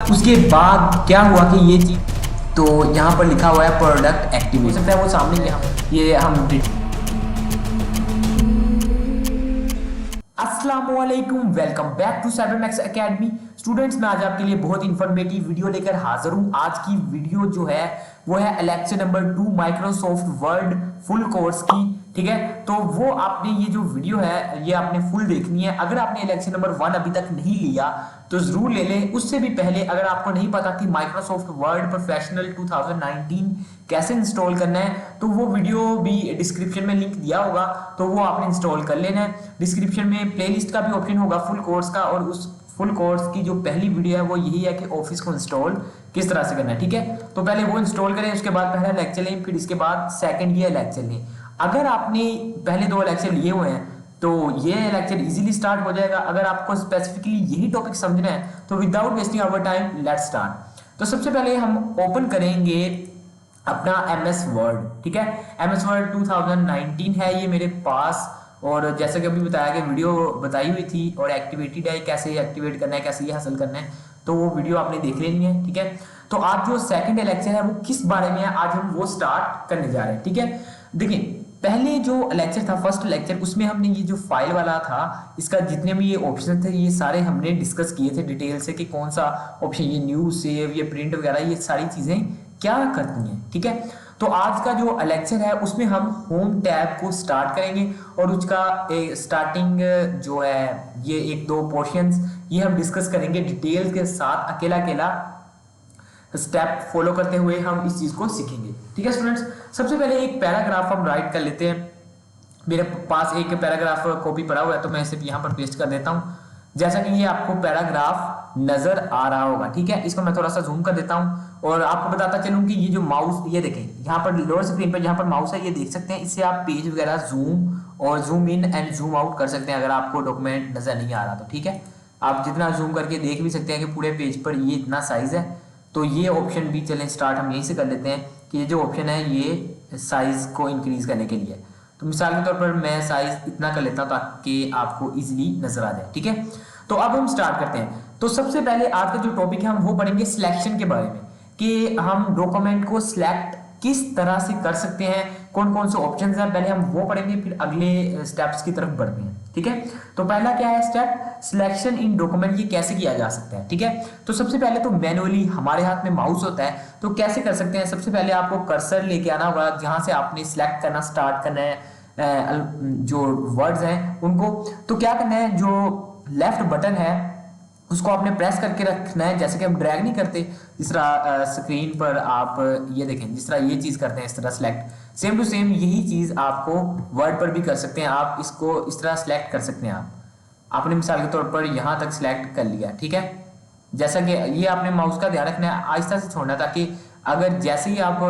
उसके बाद क्या हुआ कि ये चीज तो यहाँ पर लिखा हुआ है प्रोडक्ट एक्टिव हो सकता है वो सामने ये हम अस्सलामुअलैकुम, welcome back to Cybermax academy. Students, मैं आज आपके लिए बहुत इंफॉर्मेटिव वीडियो लेकर हाजिर हूँ। आज की वीडियो जो है वो है lecture number 2 Microsoft word full course की। ठीक है, तो वो आपने ये जो वीडियो है ये आपने फुल देखनी है। अगर आपने लेक्चर नंबर 1 अभी तक नहीं लिया तो जरूर ले लें। उससे भी पहले अगर आपको नहीं पता कि माइक्रोसॉफ्ट वर्ड प्रोफेशनल 2019 कैसे इंस्टॉल करना है तो वो वीडियो भी डिस्क्रिप्शन में लिंक दिया होगा, तो वो आपने इंस्टॉल कर लेना है। डिस्क्रिप्शन में प्लेलिस्ट का भी ऑप्शन होगा फुल कोर्स का, और उस फुल कोर्स की जो पहली वीडियो है वो यही है कि ऑफिस को इंस्टॉल किस तरह से करना है। ठीक है, तो पहले वो इंस्टॉल करें, उसके बाद पहला लेक्चर लें, फिर इसके बाद सेकंड ये लेक्चर लें। अगर आपने पहले 2 लेक्चर लिए हुए हैं तो ये लेक्चर इजीली स्टार्ट हो जाएगा। अगर आपको स्पेसिफिकली यही टॉपिक समझना है तो without wasting our time let's start. तो सबसे पहले हम ओपन करेंगे अपना MS वर्ड। ठीक है, MS वर्ड 2019 है ये मेरे पास, और जैसे कि अभी बताया कि वीडियो बताई हुई थी और एक्टिवेटेड है, कैसे एक्टिवेट करना है, कैसे ये हासिल करना है, तो वो वीडियो आपने देख लेनी है। ठीक है, तो आज जो सेकंड लेक्चर है वो किस बारे में है, आज हम वो स्टार्ट करने जा रहे हैं। ठीक है, देखिए पहले जो लेक्चर था फर्स्ट लेक्चर, उसमें हमने ये जो फाइल वाला था इसका जितने भी ये ऑप्शन थे ये सारे हमने डिस्कस किए थे डिटेल से कि कौन सा ऑप्शन, ये न्यू सेव, ये प्रिंट वगैरह, ये सारी चीजें क्या करती हैं। ठीक है, तो आज का जो लेक्चर है उसमें हम होम टैब को स्टार्ट करेंगे और उसका स्टार्टिंग जो है ये 1-2 पोर्शंस ये हम डिस्कस करेंगे डिटेल के साथ, अकेला अकेला स्टेप फॉलो करते हुए हम इस चीज को सीखेंगे। ठीक है स्टूडेंट्स, सबसे पहले एक पैराग्राफ हम राइट कर लेते हैं। मेरे पास एक पैराग्राफ कॉपी पड़ा हुआ है तो मैं इसे यहाँ पर पेस्ट कर देता हूँ। जैसा कि ये आपको पैराग्राफ नजर आ रहा होगा। ठीक है, इसको मैं थोड़ा सा जूम कर देता हूँ और आपको बताता चलूँ कि ये जो माउस, ये देखें यहाँ पर लोअर स्क्रीन पर जहाँ पर माउस है ये देख सकते हैं, इससे आप पेज वगैरह जूम और zoom in and zoom out कर सकते हैं अगर आपको डॉक्यूमेंट नजर नहीं आ रहा तो। ठीक है, आप जितना जूम करके देख भी सकते हैं कि पूरे पेज पर ये इतना साइज है। तो ये ऑप्शन भी चलें स्टार्ट हम यहीं से कर लेते हैं कि ये जो ऑप्शन है ये साइज को इंक्रीज करने के लिए। तो मिसाल के तौर पर मैं साइज इतना कर लेता हूँ ताकि आपको इजीली नजर आ जाए। ठीक है, तो अब हम स्टार्ट करते हैं। तो सबसे पहले आज का जो टॉपिक है हम वो पढ़ेंगे सिलेक्शन के बारे में, कि हम डॉक्यूमेंट को सिलेक्ट किस तरह से कर सकते हैं, कौन कौन से ऑप्शंस हैं, पहले हम वो पढ़ेंगे फिर अगले स्टेप्स की तरफ बढ़ते हैं। ठीक है, तो पहला क्या है स्टेप, सिलेक्शन इन डॉक्यूमेंट, ये कैसे किया जा सकता है। ठीक है, तो सबसे पहले तो मैनुअली हमारे हाथ में माउस होता है तो कैसे कर सकते हैं। सबसे पहले आपको कर्सर लेके आना होगा जहां से आपने सिलेक्ट करना स्टार्ट करना है जो वर्ड्स हैं उनको। तो क्या करना है, जो लेफ्ट बटन है उसको आपने प्रेस करके रखना है, जैसे कि हम ड्रैग नहीं करते जिस तरह स्क्रीन पर आप ये देखें जिस तरह ये चीज करते हैं इस तरह सेलेक्ट, सेम टू सेम यही चीज आपको वर्ड पर भी कर सकते हैं। आप इसको इस तरह सेलेक्ट कर सकते हैं। आपने मिसाल के तौर पर यहां तक सिलेक्ट कर लिया। ठीक है, जैसा कि ये आपने माउस का ध्यान रखना है, आहिस्ता से छोड़ना, ताकि अगर जैसे ही आप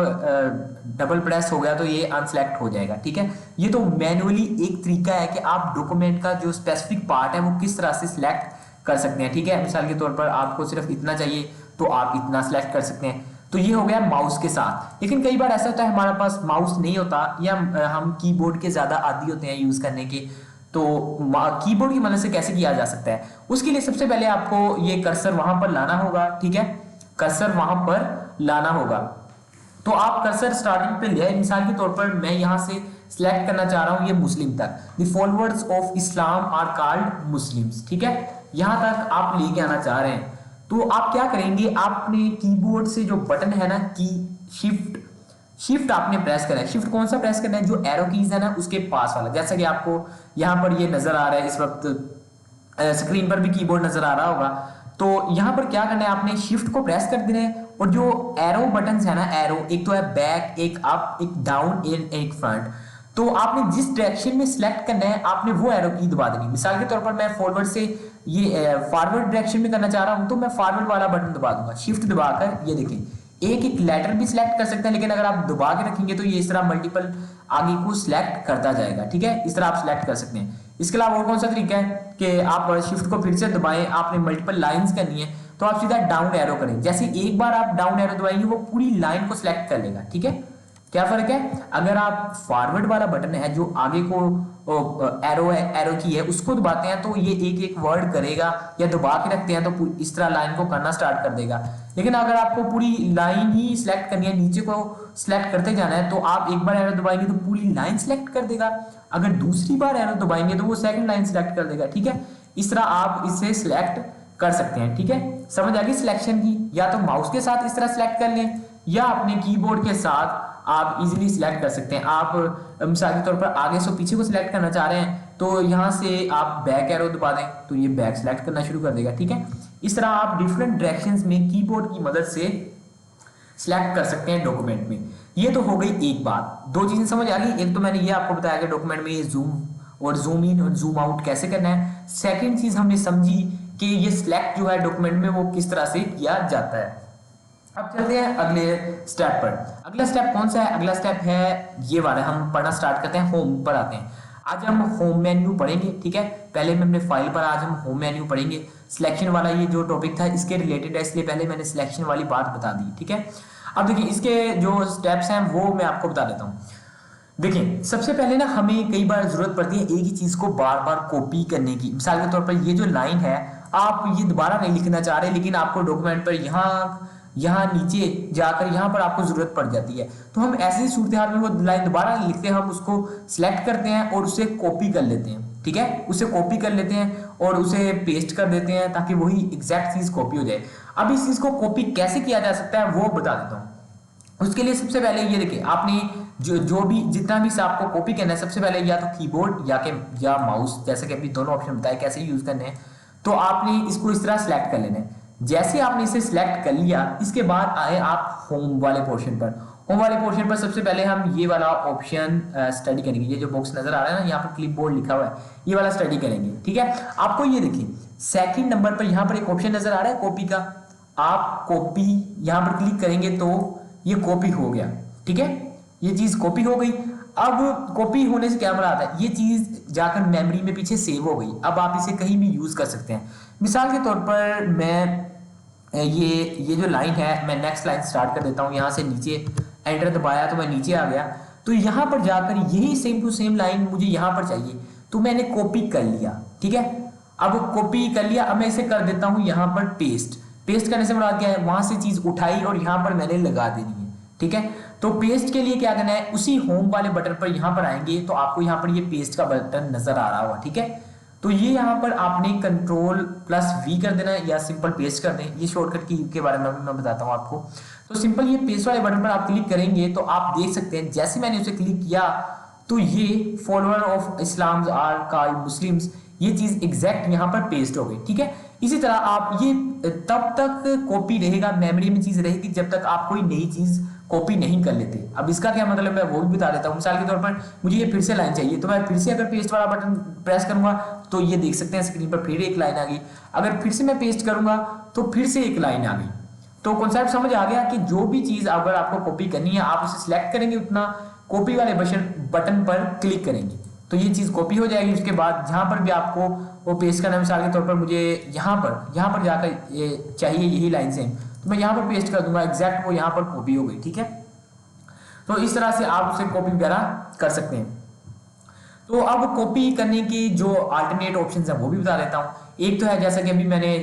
डबल प्रेस हो गया तो ये अनसेलेक्ट हो जाएगा। ठीक है, ये तो मैनुअली एक तरीका है कि आप डॉक्यूमेंट का जो स्पेसिफिक पार्ट है वो किस तरह से सिलेक्ट कर सकते हैं। ठीक है, मिसाल के तौर पर आपको सिर्फ इतना चाहिए तो आप इतना सेलेक्ट कर सकते हैं। तो ये हो गया माउस के साथ। लेकिन कई बार ऐसा होता है हमारे पास माउस नहीं होता या हम कीबोर्ड के ज्यादा आदी होते हैं यूज करने के, तो कीबोर्ड की मदद से कैसे किया जा सकता है, उसके लिए सबसे पहले आपको ये कर्सर वहां पर लाना होगा। ठीक है, कर्सर वहां पर लाना होगा। तो आप कर्सर स्टार्टिंग पे ले, मिसाल के तौर पर मैं यहां से सिलेक्ट करना चाह रहा हूं ये मुस्लिम तक, the followers of Islam are called Muslims. ठीक है, यहां तक आप लेके आना चाह रहे हैं तो आप क्या करेंगे, आपने कीबोर्ड से जो बटन है ना की शिफ्ट आपने प्रेस करना है। शिफ्ट कौन सा प्रेस करना है, जो एरो कीज है ना उसके पास वाला, जैसा कि आपको यहां पर ये नजर आ रहा है इस वक्त स्क्रीन पर भी कीबोर्ड नजर आ रहा होगा। तो यहां पर क्या करना है, आपने शिफ्ट को प्रेस कर देना है और जो एरो बटन है ना, एरो एक तो है बैक, एक अप, एक डाउन, एक फ्रंट, तो आपने जिस डायरेक्शन में सिलेक्ट करना है आपने वो एरो की दबा देनी। मिसाल के तौर पर मैं फॉरवर्ड से ये फॉरवर्ड डायरेक्शन में करना चाह रहा हूं तो मैं फॉरवर्ड वाला बटन दबा दूंगा, शिफ्ट दबाकर। ये देखिए एक एक लेटर भी सिलेक्ट कर सकते हैं, लेकिन अगर आप दबा के रखेंगे तो ये इस तरह मल्टीपल आगे को सिलेक्ट करता जाएगा। ठीक है, इस तरह आप सिलेक्ट कर सकते हैं। इसके अलावा और कौन सा तरीका है कि आप शिफ्ट को फिर से दबाएं, आपने मल्टीपल लाइंस करनी है तो आप सीधा डाउन एरो करें। जैसे एक बार आप डाउन एरो दबाएंगे वो पूरी लाइन को सिलेक्ट कर लेगा। ठीक है, क्या फर्क है, अगर आप फॉरवर्ड वाला बटन है जो आगे को एरो है, एरो की है, उसको दबाते हैं तो ये एक एक वर्ड करेगा, या दबा के रखते हैं तो इस तरह लाइन को करना स्टार्ट कर देगा। लेकिन अगर आपको पूरी लाइन ही सिलेक्ट करनी है, नीचे को सिलेक्ट करते जाना है, तो आप एक बार एरो दबाएंगे तो पूरी लाइन सिलेक्ट कर देगा, अगर दूसरी बार एरो दबाएंगे तो वो सेकंड लाइन सिलेक्ट कर देगा। ठीक है, इस तरह आप इसे सिलेक्ट कर सकते हैं। ठीक है, समझ आ गई सिलेक्शन की। या तो माउस के साथ इस तरह सिलेक्ट कर लें, या अपने कीबोर्ड के साथ आप इजीली सिलेक्ट कर सकते हैं। आप मिसाल के तौर पर आगे से पीछे को सिलेक्ट करना चाह रहे हैं तो यहाँ से आप बैक एरो दबा दें तो ये बैक सिलेक्ट करना शुरू कर देगा। ठीक है, इस तरह आप डिफरेंट डायरेक्शंस में कीबोर्ड की मदद से सिलेक्ट कर सकते हैं डॉक्यूमेंट में। ये तो हो गई एक बात। दो चीजें समझ आ गई, एक तो मैंने ये आपको बताया कि डॉक्यूमेंट में ये जूम और जूम इन और जूम आउट कैसे करना है। सेकेंड चीज हमने समझी कि ये सिलेक्ट जो है डॉक्यूमेंट में वो किस तरह से किया जाता है। अब चलते हैं अगले स्टेप पर। अगला स्टेप कौन सा है, अगला स्टेप है ये वाला, हम पढ़ना स्टार्ट करते हैं, होम पर आते हैं। आज हम होम मेन्यू पढ़ेंगे। ठीक है, पहले मैं अपने फाइल पर, आज हम होम मेन्यू पढ़ेंगे। सिलेक्शन वाला ये जो टॉपिक था इसके रिलेटेड है, इसलिए पहले मैंने सिलेक्शन वाली बात बता दी। ठीक है, अब देखिए इसके जो स्टेप्स हैं वो मैं आपको बता देता हूँ। देखिए सबसे पहले ना हमें कई बार जरूरत पड़ती है एक ही चीज को बार बार कॉपी करने की। मिसाल के तौर पर ये जो लाइन है आप ये दोबारा नहीं लिखना चाह रहे, लेकिन आपको डॉक्यूमेंट पर यहाँ नीचे जाकर यहाँ पर आपको जरूरत पड़ जाती है, तो हम ऐसी सूरत हाल में वो लाइन दोबारा लिखते हैं, हम उसको सिलेक्ट करते हैं और उसे कॉपी कर लेते हैं। ठीक है, उसे कॉपी कर लेते हैं और उसे पेस्ट कर देते हैं ताकि वही एग्जैक्ट चीज कॉपी हो जाए। अब इस चीज को कॉपी कैसे किया जा सकता है वो बता देता हूँ। उसके लिए सबसे पहले ये देखिए, आपने जो भी जितना भी से आपको कॉपी करना है, सबसे पहले या तो कीबोर्ड या माउस, जैसे कि अभी दोनों ऑप्शन बताए कैसे यूज करने हैं, तो आपने इसको इस तरह सिलेक्ट कर लेना है। जैसे आपने इसे सिलेक्ट कर लिया, इसके बाद आए आप होम वाले पोर्शन पर। होम वाले पोर्शन पर सबसे पहले हम ये वाला ऑप्शन स्टडी करेंगे। ये जो बॉक्स नजर आ रहा है ना, यहाँ पर क्लिपबोर्ड लिखा हुआ है, ये वाला स्टडी करेंगे। ठीक है, आपको ये देखिए सेकंड नंबर पर यहाँ पर एक ऑप्शन नजर आ रहा है कॉपी का, आप कॉपी यहाँ पर क्लिक करेंगे तो ये कॉपी हो गया। ठीक है, ये चीज कॉपी हो गई। अब कॉपी होने से क्या मराद है, ये चीज जाकर मेमोरी में पीछे सेव हो गई। अब आप इसे कहीं भी यूज कर सकते हैं। मिसाल के तौर पर मैं ये जो लाइन है, मैं नेक्स्ट लाइन स्टार्ट कर देता हूँ। यहाँ से नीचे एंटर दबाया तो मैं नीचे आ गया, तो यहाँ पर जाकर यही सेम टू सेम लाइन मुझे यहाँ पर चाहिए, तो मैंने कॉपी कर लिया। ठीक है, अब कॉपी कर लिया, अब मैं इसे कर देता हूँ यहाँ पर पेस्ट। पेस्ट करने से मुराद क्या है, वहां से चीज उठाई और यहाँ पर मैंने लगा देनी है। ठीक है, तो पेस्ट के लिए क्या करना है, उसी होम वाले बटन पर यहाँ पर आएंगे तो आपको यहाँ पर ये पेस्ट का बटन नजर आ रहा होगा। ठीक है, तो ये यहाँ पर आपने Ctrl+V कर देना है या सिंपल पेस्ट कर दें। ये शॉर्टकट की के बारे में मैं बताता हूँ आपको। तो सिंपल ये पेस्ट वाले बटन पर आप क्लिक करेंगे तो आप देख सकते हैं जैसे मैंने उसे क्लिक किया तो ये follower of Islam are called Muslims, ये चीज एग्जैक्ट यहाँ पर पेस्ट हो गई। ठीक है, इसी तरह आप ये तब तक कॉपी रहेगा, मेमोरी में चीज रहेगी जब तक आप कोई नई चीज कॉपी नहीं कर लेते। अब इसका क्या मतलब है वो भी बता देता हूँ। मिसाल के तौर पर मुझे ये फिर से लाइन चाहिए, तो मैं फिर से अगर पेस्ट वाला बटन प्रेस करूंगा तो ये देख सकते हैं स्क्रीन पर फिर एक लाइन आ गई। अगर फिर से मैं पेस्ट करूंगा तो फिर से एक लाइन आ गई। तो कॉन्सेप्ट समझ आ गया कि जो भी चीज अगर आपको कॉपी करनी है आप उसे सिलेक्ट करेंगे, उतना कॉपी वाले बटन पर क्लिक करेंगे तो ये चीज कॉपी हो जाएगी। उसके बाद जहां पर भी आपको वो पेस्ट करना है, मिसाल के तौर पर मुझे यहाँ पर जाकर ये चाहिए यही लाइन सेम, तो मैं यहाँ पर पेस्ट कर दूंगा, एग्जैक्ट वो यहाँ पर कॉपी हो गई। ठीक है, तो इस तरह से आप उसे कॉपी वगैरह कर सकते हैं। तो अब कॉपी करने की जो अल्टरनेट ऑप्शंस हैं वो भी बता देता हूँ। एक तो है जैसा कि अभी मैंने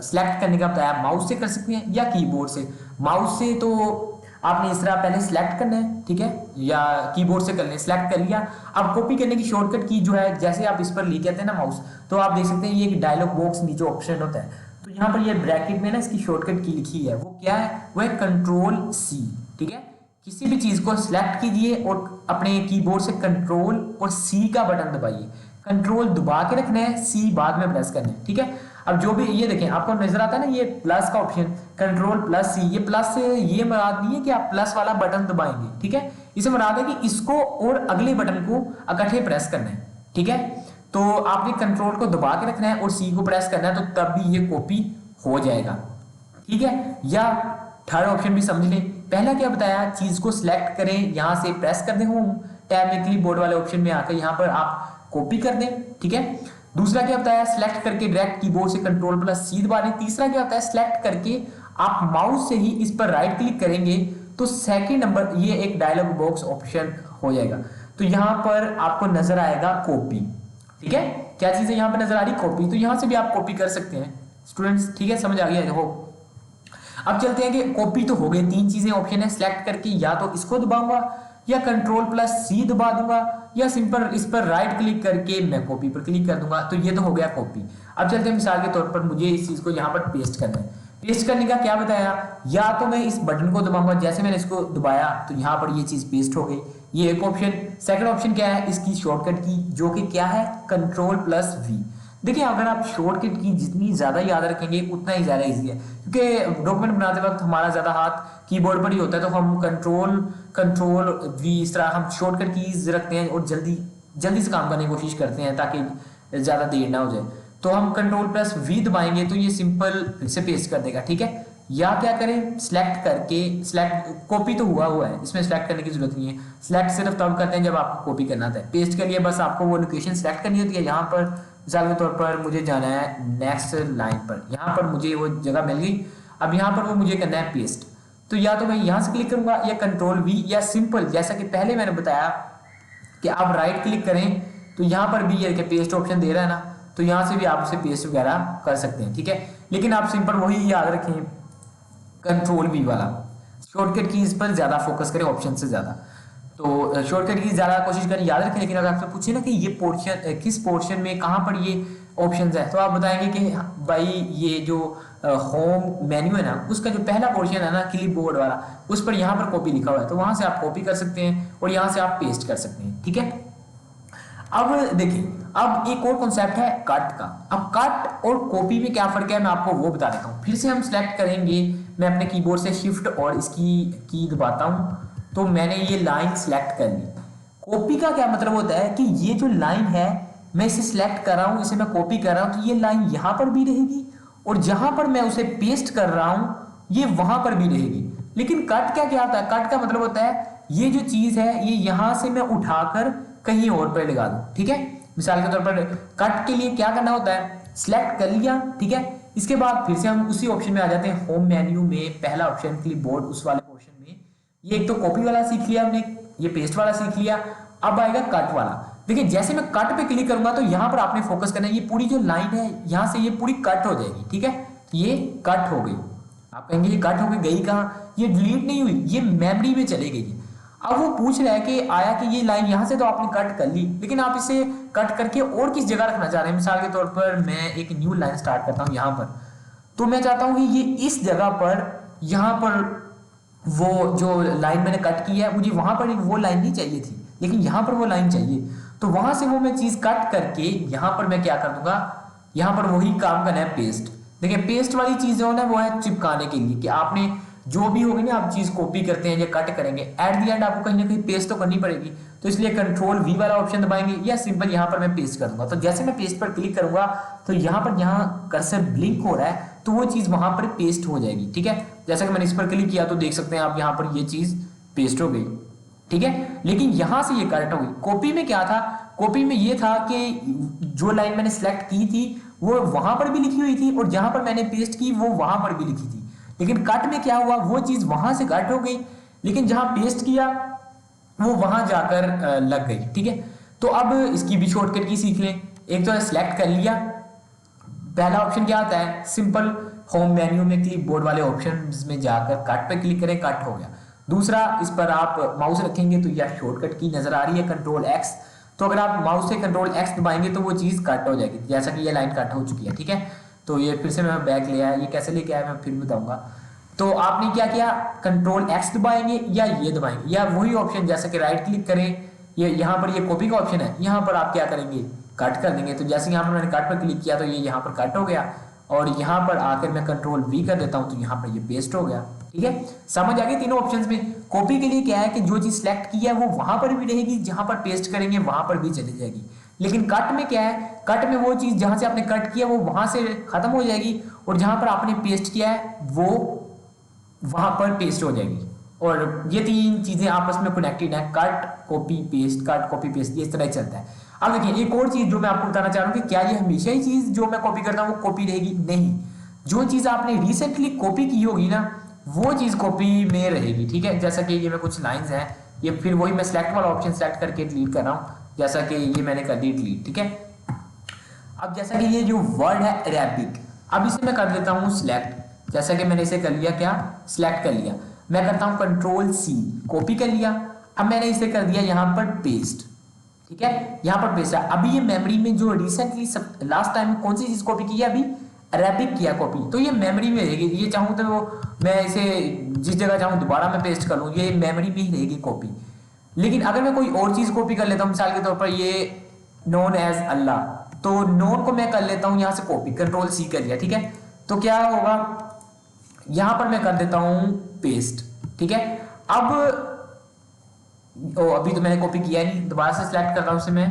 सिलेक्ट करने का बताया, माउस से कर सकते हैं या कीबोर्ड से। माउस से तो आपने इस तरह पहले सिलेक्ट करना है, ठीक है, या कीबोर्ड से कर लें, सिलेक्ट कर लिया। अब कॉपी करने की शॉर्टकट की जो है, जैसे आप इस पर लेके आते हैं ना माउस, तो आप देख सकते हैं ये एक डायलॉग बॉक्स नीचे ऑप्शन होता है, तो यहाँ पर ये ब्रैकेट में ना इसकी शॉर्टकट की लिखी है, वो क्या है, वो है Ctrl+C। ठीक है, किसी भी चीज को सिलेक्ट कीजिए और अपने कीबोर्ड से Ctrl और C का बटन दबाइए। कंट्रोल दबा के रखना है, C बाद में प्रेस करना है। ठीक है, अब जो भी ये देखें आपको नजर आता है ना ये प्लस का ऑप्शन, Ctrl+C, ये प्लस से ये मराद नहीं है कि आप प्लस वाला बटन दबाएंगे। ठीक है, इसे मराद है कि इसको और अगले बटन को इकट्ठे प्रेस करना है। ठीक है, तो आपने कंट्रोल को दबा के रखना है और C को प्रेस करना है, तो तब भी ये कॉपी हो जाएगा। ठीक है, या थर्ड ऑप्शन भी समझ लें। पहला क्या बताया, चीज को सिलेक्ट करें, यहां से प्रेस कर दें होम टैब में, क्लिपबोर्ड वाले ऑप्शन में आकर यहां पर आप कॉपी कर दें। ठीक है, दूसरा क्या बताया, सिलेक्ट करके डायरेक्ट कीबोर्ड से Ctrl+C दबा दें। तीसरा क्या होता है, सिलेक्ट करके आप माउस से ही इस पर राइट क्लिक करेंगे तो सेकंड नंबर ये एक डायलॉग बॉक्स ऑप्शन हो जाएगा। तो यहाँ पर आपको नजर आएगा कॉपी, ठीक है, क्या चीज है यहाँ पर नजर आ रही, कॉपी। तो यहाँ से भी आप कॉपी कर सकते हैं स्टूडेंट्स, ठीक है, समझ आ गया हो। अब चलते हैं कि कॉपी तो हो गई, तीन चीजें ऑप्शन है, सिलेक्ट करके या तो इसको दबाऊंगा या कंट्रोल+C दबा दूंगा या सिंपल इस पर राइट क्लिक करके मैं कॉपी पर क्लिक कर दूंगा। तो ये तो हो गया कॉपी। अब चलते हैं मिसाल के तौर पर मुझे इस चीज को यहाँ पर पेस्ट करना है। पेस्ट करने का क्या बताया, या तो मैं इस बटन को दबाऊंगा, जैसे मैंने इसको दबाया तो यहाँ पर ये चीज पेस्ट हो गई, ये एक ऑप्शन। सेकंड ऑप्शन क्या है, इसकी शॉर्टकट की जो कि क्या है कंट्रोल+V। देखिए अगर आप शॉर्टकट की जितनी ज्यादा याद रखेंगे उतना ही ज्यादा इजी है, क्योंकि डॉक्यूमेंट बनाते वक्त हमारा ज्यादा हाथ कीबोर्ड पर ही होता है, तो हम कंट्रोल+V इस तरह हम शॉर्टकट कीज रखते हैं और जल्दी से काम करने की कोशिश करते हैं ताकि ज्यादा देर ना हो जाए। तो हम कंट्रोल+V दबाएंगे तो ये सिंपल फिर से पेस्ट कर देगा, ठीक है। या क्या करें, सिलेक्ट करके, सिलेक्ट कॉपी तो हुआ है, इसमें सिलेक्ट करने की जरूरत नहीं है। सिलेक्ट सिर्फ तब करते हैं जब आपको कॉपी करना था। पेस्ट के लिए बस आपको वो लोकेशन सिलेक्ट करनी होती है। यहाँ पर मिसाल के तौर पर मुझे जाना है नेक्स्ट लाइन पर, यहाँ पर मुझे वो जगह मिल गई। अब यहाँ पर वो मुझे करना है पेस्ट, तो या तो मैं यहाँ से क्लिक करूंगा या कंट्रोल+V, या सिंपल जैसा कि पहले मैंने बताया कि आप राइट क्लिक करें तो यहाँ पर भी ये पेस्ट ऑप्शन दे रहा है ना, तो यहाँ से भी आप उसे पेस्ट वगैरह कर सकते हैं, ठीक है। लेकिन आप सिंपल वही याद रखें कंट्रोल+V वाला, शॉर्टकट की इस पर ज्यादा फोकस करें ऑप्शन से ज्यादा। तो शॉर्टकट की ज्यादा कोशिश करें याद रखें। लेकिन अगर आपसे पूछे ना कि ये पोर्शन किस पोर्शन में कहाँ पर ये ऑप्शंस है, तो आप बताएंगे कि भाई ये जो होम मेन्यू है ना, उसका जो पहला पोर्शन है ना क्लिपबोर्ड वाला, उस पर यहाँ पर कॉपी लिखा हुआ है, तो वहां से आप कॉपी कर सकते हैं और यहाँ से आप पेस्ट कर सकते हैं, ठीक है। अब देखिए, अब एक और कॉन्सेप्ट है कट का। अब कट और कॉपी में क्या फर्क है मैं आपको वो बता देता हूँ। फिर से हम सिलेक्ट करेंगे, मैं अपने कीबोर्ड से शिफ्ट और इसकी की दबाता हूँ, तो मैंने ये लाइन सिलेक्ट कर ली। कॉपी का क्या मतलब होता है कि ये जो लाइन है मैं इसे सिलेक्ट कर रहा हूँ, इसे मैं कॉपी कर रहा हूँ, तो ये लाइन यहाँ पर भी रहेगी और जहां पर मैं उसे पेस्ट कर रहा हूं ये वहां पर भी रहेगी। लेकिन कट क्या होता है, कट का मतलब होता है ये जो चीज है ये यहां से मैं उठाकर कहीं और पर लगा दूं, ठीक है। मिसाल के तौर पर कट के लिए क्या करना होता है, सिलेक्ट कर लिया, ठीक है। इसके बाद फिर से हम उसी ऑप्शन में आ जाते हैं, होम मेन्यू में पहला ऑप्शन क्लिपबोर्ड, उस वाले पोर्शन में ये एक तो कॉपी वाला सीख लिया हमने, ये पेस्ट वाला सीख लिया। अब आएगा कट वाला। देखिए जैसे मैं कट पे क्लिक करूंगा तो यहां पर आपने फोकस करना है, ये पूरी जो लाइन है यहां से ये पूरी कट हो जाएगी, ठीक है। ये कट हो गई, आप कहेंगे ये कट हो गई कहाँ, ये डिलीट नहीं हुई, ये मेमोरी में चले गई। अब वो पूछ रहा है कि आया कि ये लाइन यहां से तो आपने कट कर ली, लेकिन आप इसे कट करके और किस जगह रखना चाह रहे हैं। मिसाल के तौर पर मैं एक न्यू लाइन स्टार्ट करता हूं यहां पर, तो मैं चाहता हूं कि ये इस जगह पर, यहां पर वो जो लाइन मैंने कट की है मुझे वहां पर वो लाइन नहीं चाहिए थी, लेकिन यहां पर वो लाइन चाहिए, तो वहां से वो मैं चीज कट करके यहां पर मैं क्या कर दूंगा, यहां पर वही काम करना है पेस्ट। देखिए पेस्ट वाली चीज जो है वो है चिपकाने के लिए, कि आपने जो भी होगी ना आप चीज कॉपी करते हैं या कट करेंगे, एट द एंड आपको कहीं ना कहीं पेस्ट तो करनी पड़ेगी, तो इसलिए कंट्रोल+V वाला ऑप्शन दबाएंगे या सिंपल यहां पर मैं पेस्ट कर दूंगा। तो जैसे मैं पेस्ट पर क्लिक करूंगा तो यहां पर जहां कर्सर ब्लिंक हो रहा है तो वो चीज वहां पर पेस्ट हो जाएगी, ठीक है। जैसा कि मैंने इस पर क्लिक किया तो देख सकते हैं आप यहां पर ये चीज पेस्ट हो गई, ठीक है। लेकिन यहां से ये कट हो गई। कॉपी में क्या था, कॉपी में ये था कि जो लाइन मैंने सिलेक्ट की थी वो वहां पर भी लिखी हुई थी और जहां पर मैंने पेस्ट की वो वहां पर भी लिखी थी। लेकिन कट में क्या हुआ, वो चीज वहां से कट हो गई, लेकिन जहां पेस्ट किया वो वहां जाकर लग गई, ठीक है। तो अब इसकी भी शॉर्टकट की सीख लें। एक तो सिलेक्ट कर लिया, पहला ऑप्शन क्या आता है, सिंपल होम मेन्यू में क्लिपबोर्ड वाले ऑप्शंस में जाकर कट पे क्लिक करें, कट हो गया। दूसरा, इस पर आप माउस रखेंगे तो यह शॉर्टकट की नजर आ रही है कंट्रोल+X, तो अगर आप माउस से कंट्रोल+X दबाएंगे तो वो चीज कट हो जाएगी, जैसा कि ये लाइन कट हो चुकी है, ठीक है। तो ये फिर से मैं बैक ले आया, ये कैसे लेके आया मैं फिर बताऊंगा। तो आपने क्या किया, कंट्रोल+X दबाएंगे या ये दबाएंगे या वही ऑप्शन जैसा कि राइट क्लिक करें, ये यहाँ पर ये कॉपी का ऑप्शन है, यहाँ पर आप क्या करेंगे कट कर देंगे। तो जैसे यहाँ पर मैंने कट पर क्लिक किया तो ये यहाँ पर कट हो गया और यहाँ पर आकर मैं कंट्रोल+V कर देता हूँ तो यहाँ पर ये पेस्ट हो गया, ठीक है। समझ आ गई तीनों ऑप्शंस में। कॉपी के लिए क्या है कि जो चीज सिलेक्ट की है वो वहां पर भी रहेगी, जहां पर पेस्ट करेंगे वहां पर भी चली जाएगी। लेकिन कट में क्या है, कट में वो चीज जहां से आपने कट किया वो वहां से खत्म हो जाएगी और जहां पर आपने पेस्ट किया है वो वहां पर पेस्ट हो जाएगी। और ये तीन चीजें आपस में कनेक्टेड है, cut copy paste, cut copy paste, ये इस तरह चलता है। अब देखिए एक और चीज जो मैं आपको बताना चाह रहा हूँ कि क्या ये हमेशा ही चीज जो मैं कॉपी करता हूँ वो कॉपी रहेगी, नहीं। जो चीज आपने रिसेंटली कॉपी की होगी ना वो चीज़ कॉपी में रहेगी, ठीक है। जैसा कि ये मैं कुछ लाइंस हैं, ये फिर वही मैं सेलेक्ट वाला ऑप्शन सेलेक्ट करके डिलीट कर रहा हूँ, जैसा कि ये मैंने कर दी डिलीट, ठीक है। अब जैसा कि ये जो वर्ड है अरेबिक, अब इसे मैं कर देता हूँ सिलेक्ट, जैसा कि मैंने इसे कर लिया, क्या सिलेक्ट कर लिया। मैं करता हूँ कंट्रोल सी, कॉपी कर लिया। अब मैंने इसे कर दिया यहाँ पर पेस्ट, ठीक है, यहाँ पर पेस्ट है। अभी ये मेमोरी में जो रिसेंटली लास्ट टाइम कौन सी चीज कॉपी की है, अभी अरेबिक किया कॉपी, तो ये मेमोरी में रहेगी। ये चाहूँ तो मैं इसे जिस जगह चाहूँ दोबारा मैं पेस्ट कर लूँ, ये मेमोरी में ही रहेगी कॉपी। लेकिन अगर मैं कोई और चीज कॉपी कर लेता हूँ, मिसाल के तौर पर ये नोन एज अल्लाह, तो नोन को मैं कर लेता हूँ यहाँ से कॉपी, कंट्रोल सी कर लिया, ठीक है। तो क्या होगा, यहां पर मैं कर देता हूं पेस्ट, ठीक है। अब अभी तो मैंने कॉपी किया नहीं, दोबारा से सिलेक्ट कर रहा हूं उसे मैं,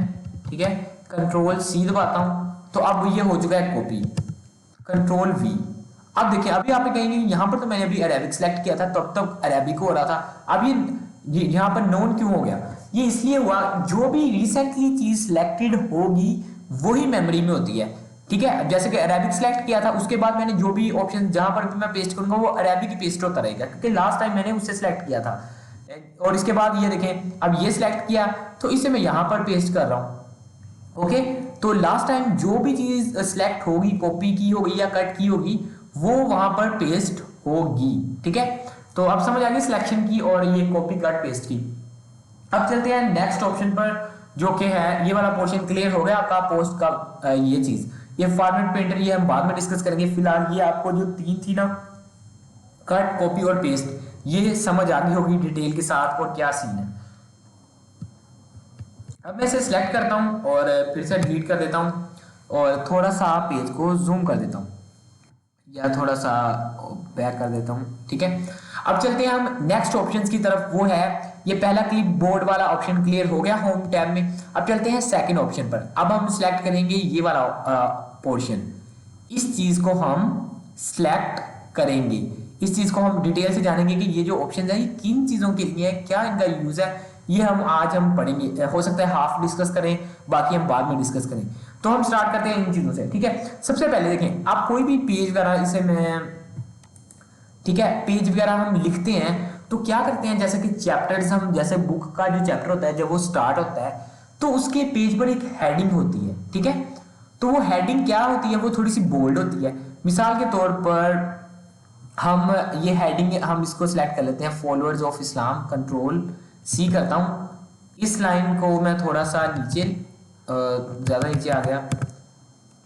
ठीक है, कंट्रोल सी दबाता हूं, तो अब ये हो चुका है कॉपी, कंट्रोल वी। अब देखिए, अभी आप कहेंगे यहां पर तो मैंने अभी अरेबिक सिलेक्ट किया था, तब तक अरेबिक हो रहा था, अब ये यहां पर नोन क्यों हो गया? ये इसलिए हुआ, जो भी रिसेंटली चीज सिलेक्टेड होगी वही मेमोरी में होती है, ठीक है। जैसे कि अरेबिक सिलेक्ट किया था, उसके बाद मैंने जो भी ऑप्शन जहां पर भी मैं पेस्ट करूंगा वो अरेबिक ही पेस्ट होता रहेगा, क्योंकि लास्ट टाइम मैंने उससे सिलेक्ट किया था। और इसके बाद ये देखें, अब ये सिलेक्ट किया तो इसे मैं यहां पर पेस्ट कर रहा हूं, ओके। तो लास्ट टाइम जो भी चीज सिलेक्ट होगी, कॉपी की होगी या कट की होगी, वो वहां पर पेस्ट होगी, ठीक है। तो अब समझ आ गई सिलेक्शन की और ये कॉपी कट पेस्ट की। अब चलते हैं नेक्स्ट ऑप्शन पर, जो कि है ये वाला पोर्शन क्लियर हो गया आपका पोस्ट का। ये चीज, ये फॉर्मेट पेंटर, ये हम बाद में डिस्कस करेंगे। फिलहाल ये आपको जो तीन थी ना, कट, कॉपी और पेस्ट, ये समझ आ गई होगी डिटेल के साथ और क्या सीन है। अब मैं इसे सिलेक्ट करता हूं और फिर से डिलीट कर देता हूं और थोड़ा सा पेज को जूम कर देता हूं या थोड़ा सा बैक कर देता हूं, ठीक है। अब चलते हैं हम नेक्स्ट ऑप्शंस की तरफ, वो है ये पहला क्लिप बोर्ड वाला ऑप्शन क्लियर हो गया होम टैब में। अब चलते हैं सेकंड ऑप्शन पर। अब हम सिलेक्ट करेंगे ये वाला पोर्शन, इस चीज को हम सिलेक्ट करेंगे, इस चीज को हम डिटेल से जानेंगे कि ये जो ऑप्शन है ये किन चीजों के लिए है, क्या इनका यूज है, ये हम आज पढ़ेंगे। हो सकता है हाफ डिस्कस करें, बाकी हम बाद में डिस्कस करें। तो हम स्टार्ट करते हैं इन चीजों से, ठीक है। सबसे पहले देखें, आप कोई भी पेज वगैरह, इसे मैं, ठीक है, पेज वगैरह हम लिखते हैं तो क्या करते हैं, जैसे कि चैप्टर्स, हम जैसे बुक का जो चैप्टर होता है जब वो स्टार्ट होता है तो उसके पेज पर एक हेडिंग होती है, ठीक है। तो वो हेडिंग क्या होती है, वो थोड़ी सी बोल्ड होती है। मिसाल के तौर पर हम ये हेडिंग, हम इसको सिलेक्ट कर लेते हैं, followers of Islam, control C करता हूं। इस लाइन को मैं थोड़ा सा नीचे, ज्यादा नीचे आ गया,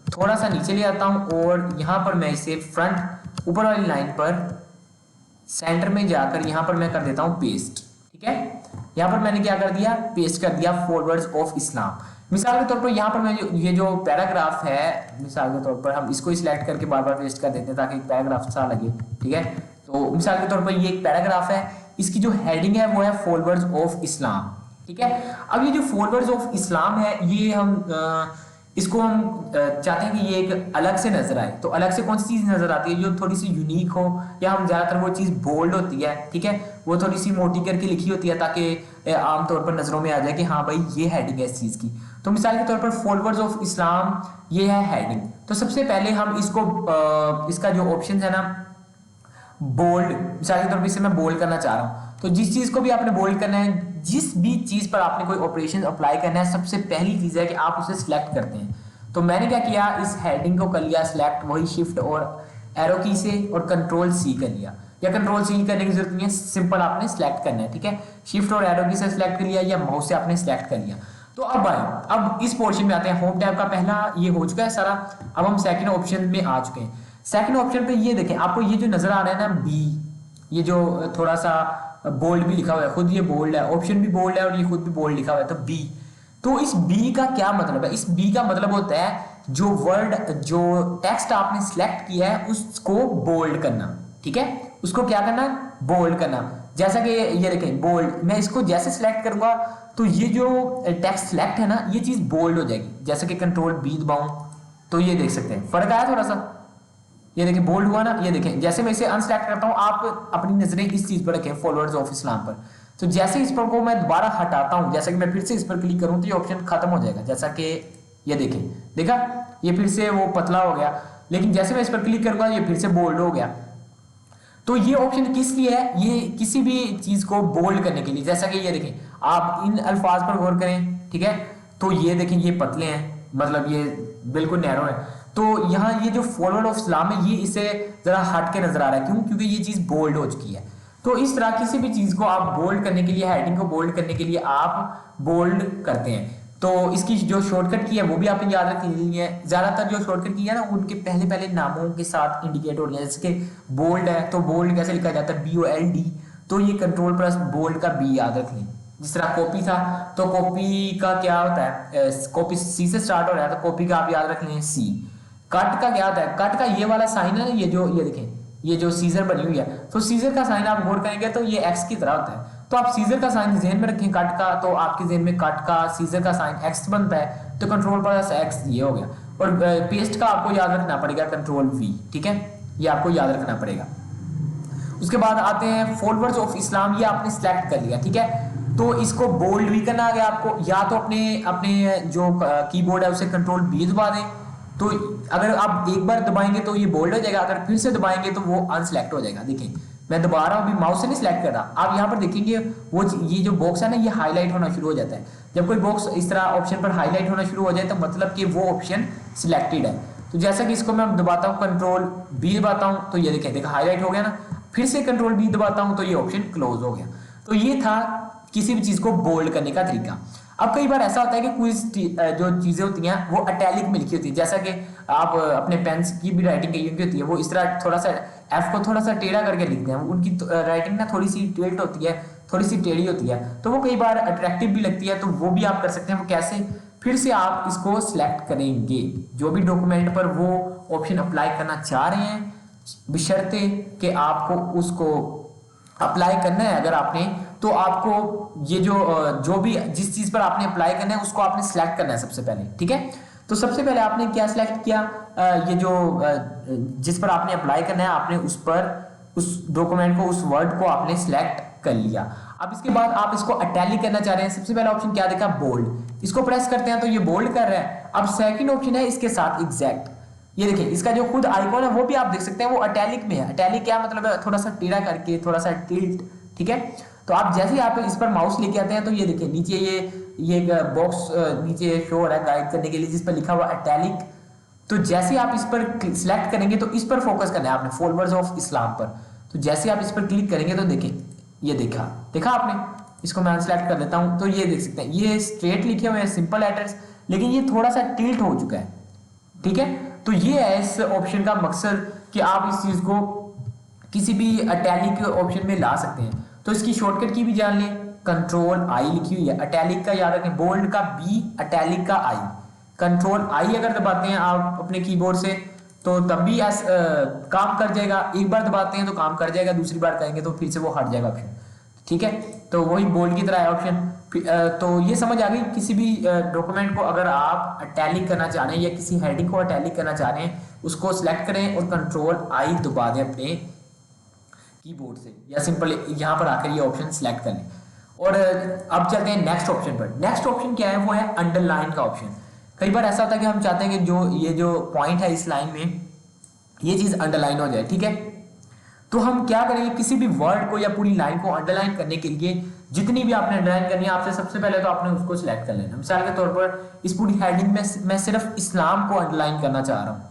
थोड़ा सा नीचे ले आता हूं और यहां पर मैं इसे फ्रंट ऊपर वाली लाइन पर सेंटर में जाकर यहां पर मैं कर देता हूं पेस्ट, ठीक है। यहां पर मैंने क्या कर दिया, पेस्ट कर दिया, फॉलोअर्स ऑफ इस्लाम। मिसाल के तौर पर यहां पर मैं ये जो पैराग्राफ है, मिसाल के तौर पर हम इसको ही सिलेक्ट करके बार बार पेस्ट कर देते हैं ताकि पैराग्राफ सा लगे, ठीक है। तो मिसाल के तौर पर ये एक पैराग्राफ है, इसकी जो हेडिंग है वो है फॉलोअर्स ऑफ इस्लाम, ठीक है। अब ये जो फॉलोअर्स ऑफ इस्लाम है, ये हम इसको हम चाहते हैं कि ये एक अलग से नजर आए। तो अलग से कौन सी चीज नजर आती है, जो थोड़ी सी यूनिक हो, या हम ज्यादातर वो चीज बोल्ड होती है, ठीक है, वो थोड़ी सी मोटी करके लिखी होती है ताकि आमतौर पर नजरों में आ जाए कि हाँ भाई ये हेडिंग है इस चीज की। तो मिसाल के तौर पर फॉलोअर्स ऑफ इस्लाम, ये है हेडिंग। तो सबसे पहले हम इसको इसका जो ऑप्शन है ना बोल्ड, मिसाल के तौर पर इसे मैं बोल्ड करना चाह रहा हूँ, तो जिस चीज को भी आपने बोल्ड करना है, जिस भी चीज पर आपने कोई ऑपरेशन अप्लाई करना है, सबसे पहली चीज है कि आप उसे सिलेक्ट करते हैं। तो मैंने क्या किया, इस हेडिंग को कर लिया सिलेक्ट, वही शिफ्ट और एरो की से, और कंट्रोल सी कर लिया, या कंट्रोल सी करने की जरूरत नहीं है, सिंपल आपने सिलेक्ट करना है, ठीक है। शिफ्ट और एरो की से सिलेक्ट कर लिया या माउस से आपने सिलेक्ट कर लिया। तो अब आए, अब इस पोर्शन में आते हैं। होम टैब का पहला ये हो चुका है सारा, अब हम सेकंड ऑप्शन में आ चुके हैं। सेकंड ऑप्शन पे ये देखें, आपको ये जो नजर आ रहा है ना बी, ये जो थोड़ा सा बोल्ड भी लिखा हुआ है, खुद ये बोल्ड है, ऑप्शन भी बोल्ड है और ये खुद भी बोल्ड लिखा हुआ है, तो बी। तो इस बी का क्या मतलब है, इस बी का मतलब होता है जो वर्ड, जो टेक्स्ट आपने सिलेक्ट किया है उसको बोल्ड करना, ठीक है, उसको क्या करना, बोल्ड करना। जैसा कि ये देखें बोल्ड, मैं इसको जैसे सिलेक्ट करूंगा तो ये जो टेक्स्ट सिलेक्ट है ना, ये चीज बोल्ड हो जाएगी। जैसे कि कंट्रोल बी दबाऊं तो ये देख सकते हैं फर्क आया थोड़ा सा, ये देखिए बोल्ड हुआ ना। ये देखें जैसे मैं इसे अनसेलेक्ट करता हूं, आप अपनी नजरें इस चीज पर रखें, फॉलोअर्स ऑफ इस्लाम पर। तो जैसे इस पर को मैं दोबारा हटाता हूं, जैसे कि मैं फिर से इस पर क्लिक करूं तो ये ऑप्शन खत्म हो जाएगा। जैसा कि ये देखें, देखा ये फिर से वो पतला हो गया, लेकिन जैसे मैं इस पर क्लिक करूंगा ये फिर से बोल्ड हो गया। तो ये ऑप्शन किस लिए है, ये किसी भी चीज को बोल्ड करने के लिए। जैसा कि ये देखें, आप इन अल्फाज पर गौर करें, ठीक है, तो ये देखें ये पतले हैं, मतलब ये बिल्कुल नैरो है। तो यहाँ ये जो फॉलोअर ऑफ इस्लाम है ये इसे जरा हट के नजर आ रहा है, क्यों, क्योंकि ये चीज बोल्ड हो चुकी है। तो इस तरह किसी भी चीज को आप बोल्ड करने के लिए, हेडिंग को बोल्ड करने के लिए आप बोल्ड करते हैं। तो इसकी जो शॉर्टकट की है वो भी आपने याद रखनी है। ज्यादातर जो शॉर्टकट की है ना उनके पहले पहले नामों के साथ इंडिकेट हो रही है। जैसे कि बोल्ड है तो बोल्ड कैसे लिखा जाता है, BOLD, तो ये कंट्रोल प्लस बोल्ड का B याद रख लें। जिस तरह कॉपी था तो कॉपी का क्या होता है, कॉपी C से स्टार्ट हो रहा है तो कॉपी का आप याद रख लें C। कट का क्या होता है, कट का ये वाला साइन है ना, ये जो ये देखें ये जो सीजर बनी हुई है, तो सीजर का साइन आप गौर करेंगे तो ये एक्स की तरह होता है। तो आप सीजर का साइन ज़हन में रखें कट का, तो आपके ज़हन में कट का सीजर का साइन एक्स बनता है, तो कंट्रोल प्लस एक्स ये हो गया। और पेस्ट का आपको याद रखना पड़ेगा कंट्रोल V, ठीक है, ये आपको याद रखना पड़ेगा। उसके बाद आते हैं फॉलोअर्स ऑफ इस्लाम, ये आपने सिलेक्ट कर लिया, ठीक है। तो इसको बोल्ड भी करना आ गया आपको, या तो अपने अपने जो कीबोर्ड है उसे कंट्रोल B दबा दें, तो अगर आप एक बार दबाएंगे तो ये बोल्ड हो जाएगा, अगर फिर से दबाएंगे तो वो अनसेलेक्ट हो जाएगा। देखिए मैं दबा रहा हूँ, अभी माउस से नहीं सिलेक्ट कर रहा, आप यहाँ पर देखेंगे वो ये जो बॉक्स है ना ये हाईलाइट होना शुरू हो जाता है। जब कोई बॉक्स इस तरह ऑप्शन पर हाईलाइट होना शुरू हो जाए तो मतलब कि वो ऑप्शन सिलेक्टेड है। तो जैसा कि इसको मैं दबाता हूँ कंट्रोल B दबाता हूँ तो ये देखिए हाईलाइट हो गया ना, फिर से कंट्रोल B दबाता हूँ तो ये ऑप्शन क्लोज हो गया। तो ये था किसी भी चीज को बोल्ड करने का तरीका। अब कई बार ऐसा होता है कि कोई जो चीजें होती हैं वो अटैलिक में लिखी होती है, जैसा कि आप अपने पेन की भी राइटिंग कहीं होती है वो इस तरह थोड़ा सा एफ को थोड़ा सा टेढ़ा करके लिखते हैं, उनकी राइटिंग ना थोड़ी सी टिल्ट होती है, थोड़ी सी टेढ़ी होती है, तो वो कई बार अट्रैक्टिव भी लगती है। तो वो भी आप कर सकते हैं। वो कैसे, फिर से आप इसको सिलेक्ट करेंगे, जो भी डॉक्यूमेंट पर वो ऑप्शन अप्लाई करना चाह रहे हैं, बशर्ते कि आपको उसको अप्लाई करना है अगर आपने, तो आपको ये जो भी जिस चीज पर आपने अप्लाई करना है उसको आपने सिलेक्ट करना है सबसे पहले, ठीक है। तो सबसे पहले आपने क्या सिलेक्ट किया, ये जो जिस पर आपने अप्लाई करना है आपने उस पर उस डॉक्यूमेंट को, उस वर्ड को आपने सिलेक्ट कर लिया। अब इसके बाद आप इसको अटैलिक करना चाह रहे हैं, सबसे पहला ऑप्शन क्या देखा, बोल्ड, इसको प्रेस करते हैं तो ये बोल्ड कर रहा है। अब सेकंड ऑप्शन है इसके साथ एग्जैक्ट, ये देखिए इसका जो खुद आइकॉन है वो भी आप देख सकते हैं वो अटैलिक में है। अटैलिक क्या मतलब है, थोड़ा सा टेढ़ा करके, थोड़ा सा टिल्ट, ठीक है। तो आप जैसे ही आप इस पर माउस लेके आते हैं तो ये देखिए नीचे ये एक बॉक्स नीचे शो हो रहा है गाइड करने के लिए जिस पर लिखा हुआ अटैलिक। तो जैसे आप इस पर सिलेक्ट करेंगे तो इस पर फोकस करना है आपने, फॉलोअर्स ऑफ इस्लाम पर। तो जैसे आप इस पर क्लिक करेंगे तो देखिए ये देखा आपने, इसको मैं अनसेलेक्ट कर देता हूं तो ये देख सकते हैं ये स्ट्रेट लिखे हुए हैं सिंपल लेटर्स, लेकिन ये थोड़ा सा टिल्ट हो चुका है, ठीक है। तो ये है इस ऑप्शन का मकसद कि आप इस चीज को किसी भी अटैलिक ऑप्शन में ला सकते हैं। तो इसकी शॉर्टकट की भी जान लें, कंट्रोल I लिखी हुई है, अटैलिक का याद रखें, बोल्ड का B, अटैलिक का I। कंट्रोल I अगर दबाते हैं आप अपने कीबोर्ड से तो तब भी काम कर जाएगा, एक बार दबाते हैं तो काम कर जाएगा, दूसरी बार करेंगे तो फिर से वो हट जाएगा ऑप्शन, ठीक है। तो वही बोल्ड की तरह है ऑप्शन। तो ये समझ आ गई, किसी भी डॉक्यूमेंट को अगर आप अटैलिक करना चाह रहे हैं या किसी हेडिंग को अटैलिक करना चाह रहे हैं उसको सिलेक्ट करें और कंट्रोल I दबा दें अपने कीबोर्ड से, या सिंपल यहाँ पर आकर ये ऑप्शन सिलेक्ट कर लें। और अब चलते हैं नेक्स्ट ऑप्शन पर। नेक्स्ट ऑप्शन क्या है, वो है अंडरलाइन का ऑप्शन। कई बार ऐसा होता है कि हम चाहते हैं कि ये जो पॉइंट है इस लाइन में ये चीज अंडरलाइन हो जाए, ठीक है। तो हम क्या करेंगे, किसी भी वर्ड को या पूरी लाइन को अंडरलाइन करने के लिए जितनी भी आपने अंडरलाइन करनी है आपसे सबसे पहले तो आपने उसको सिलेक्ट कर लेना। मिसाल के तौर पर इस पूरी हेडिंग में मैं सिर्फ इस्लाम को अंडरलाइन करना चाह रहा हूँ,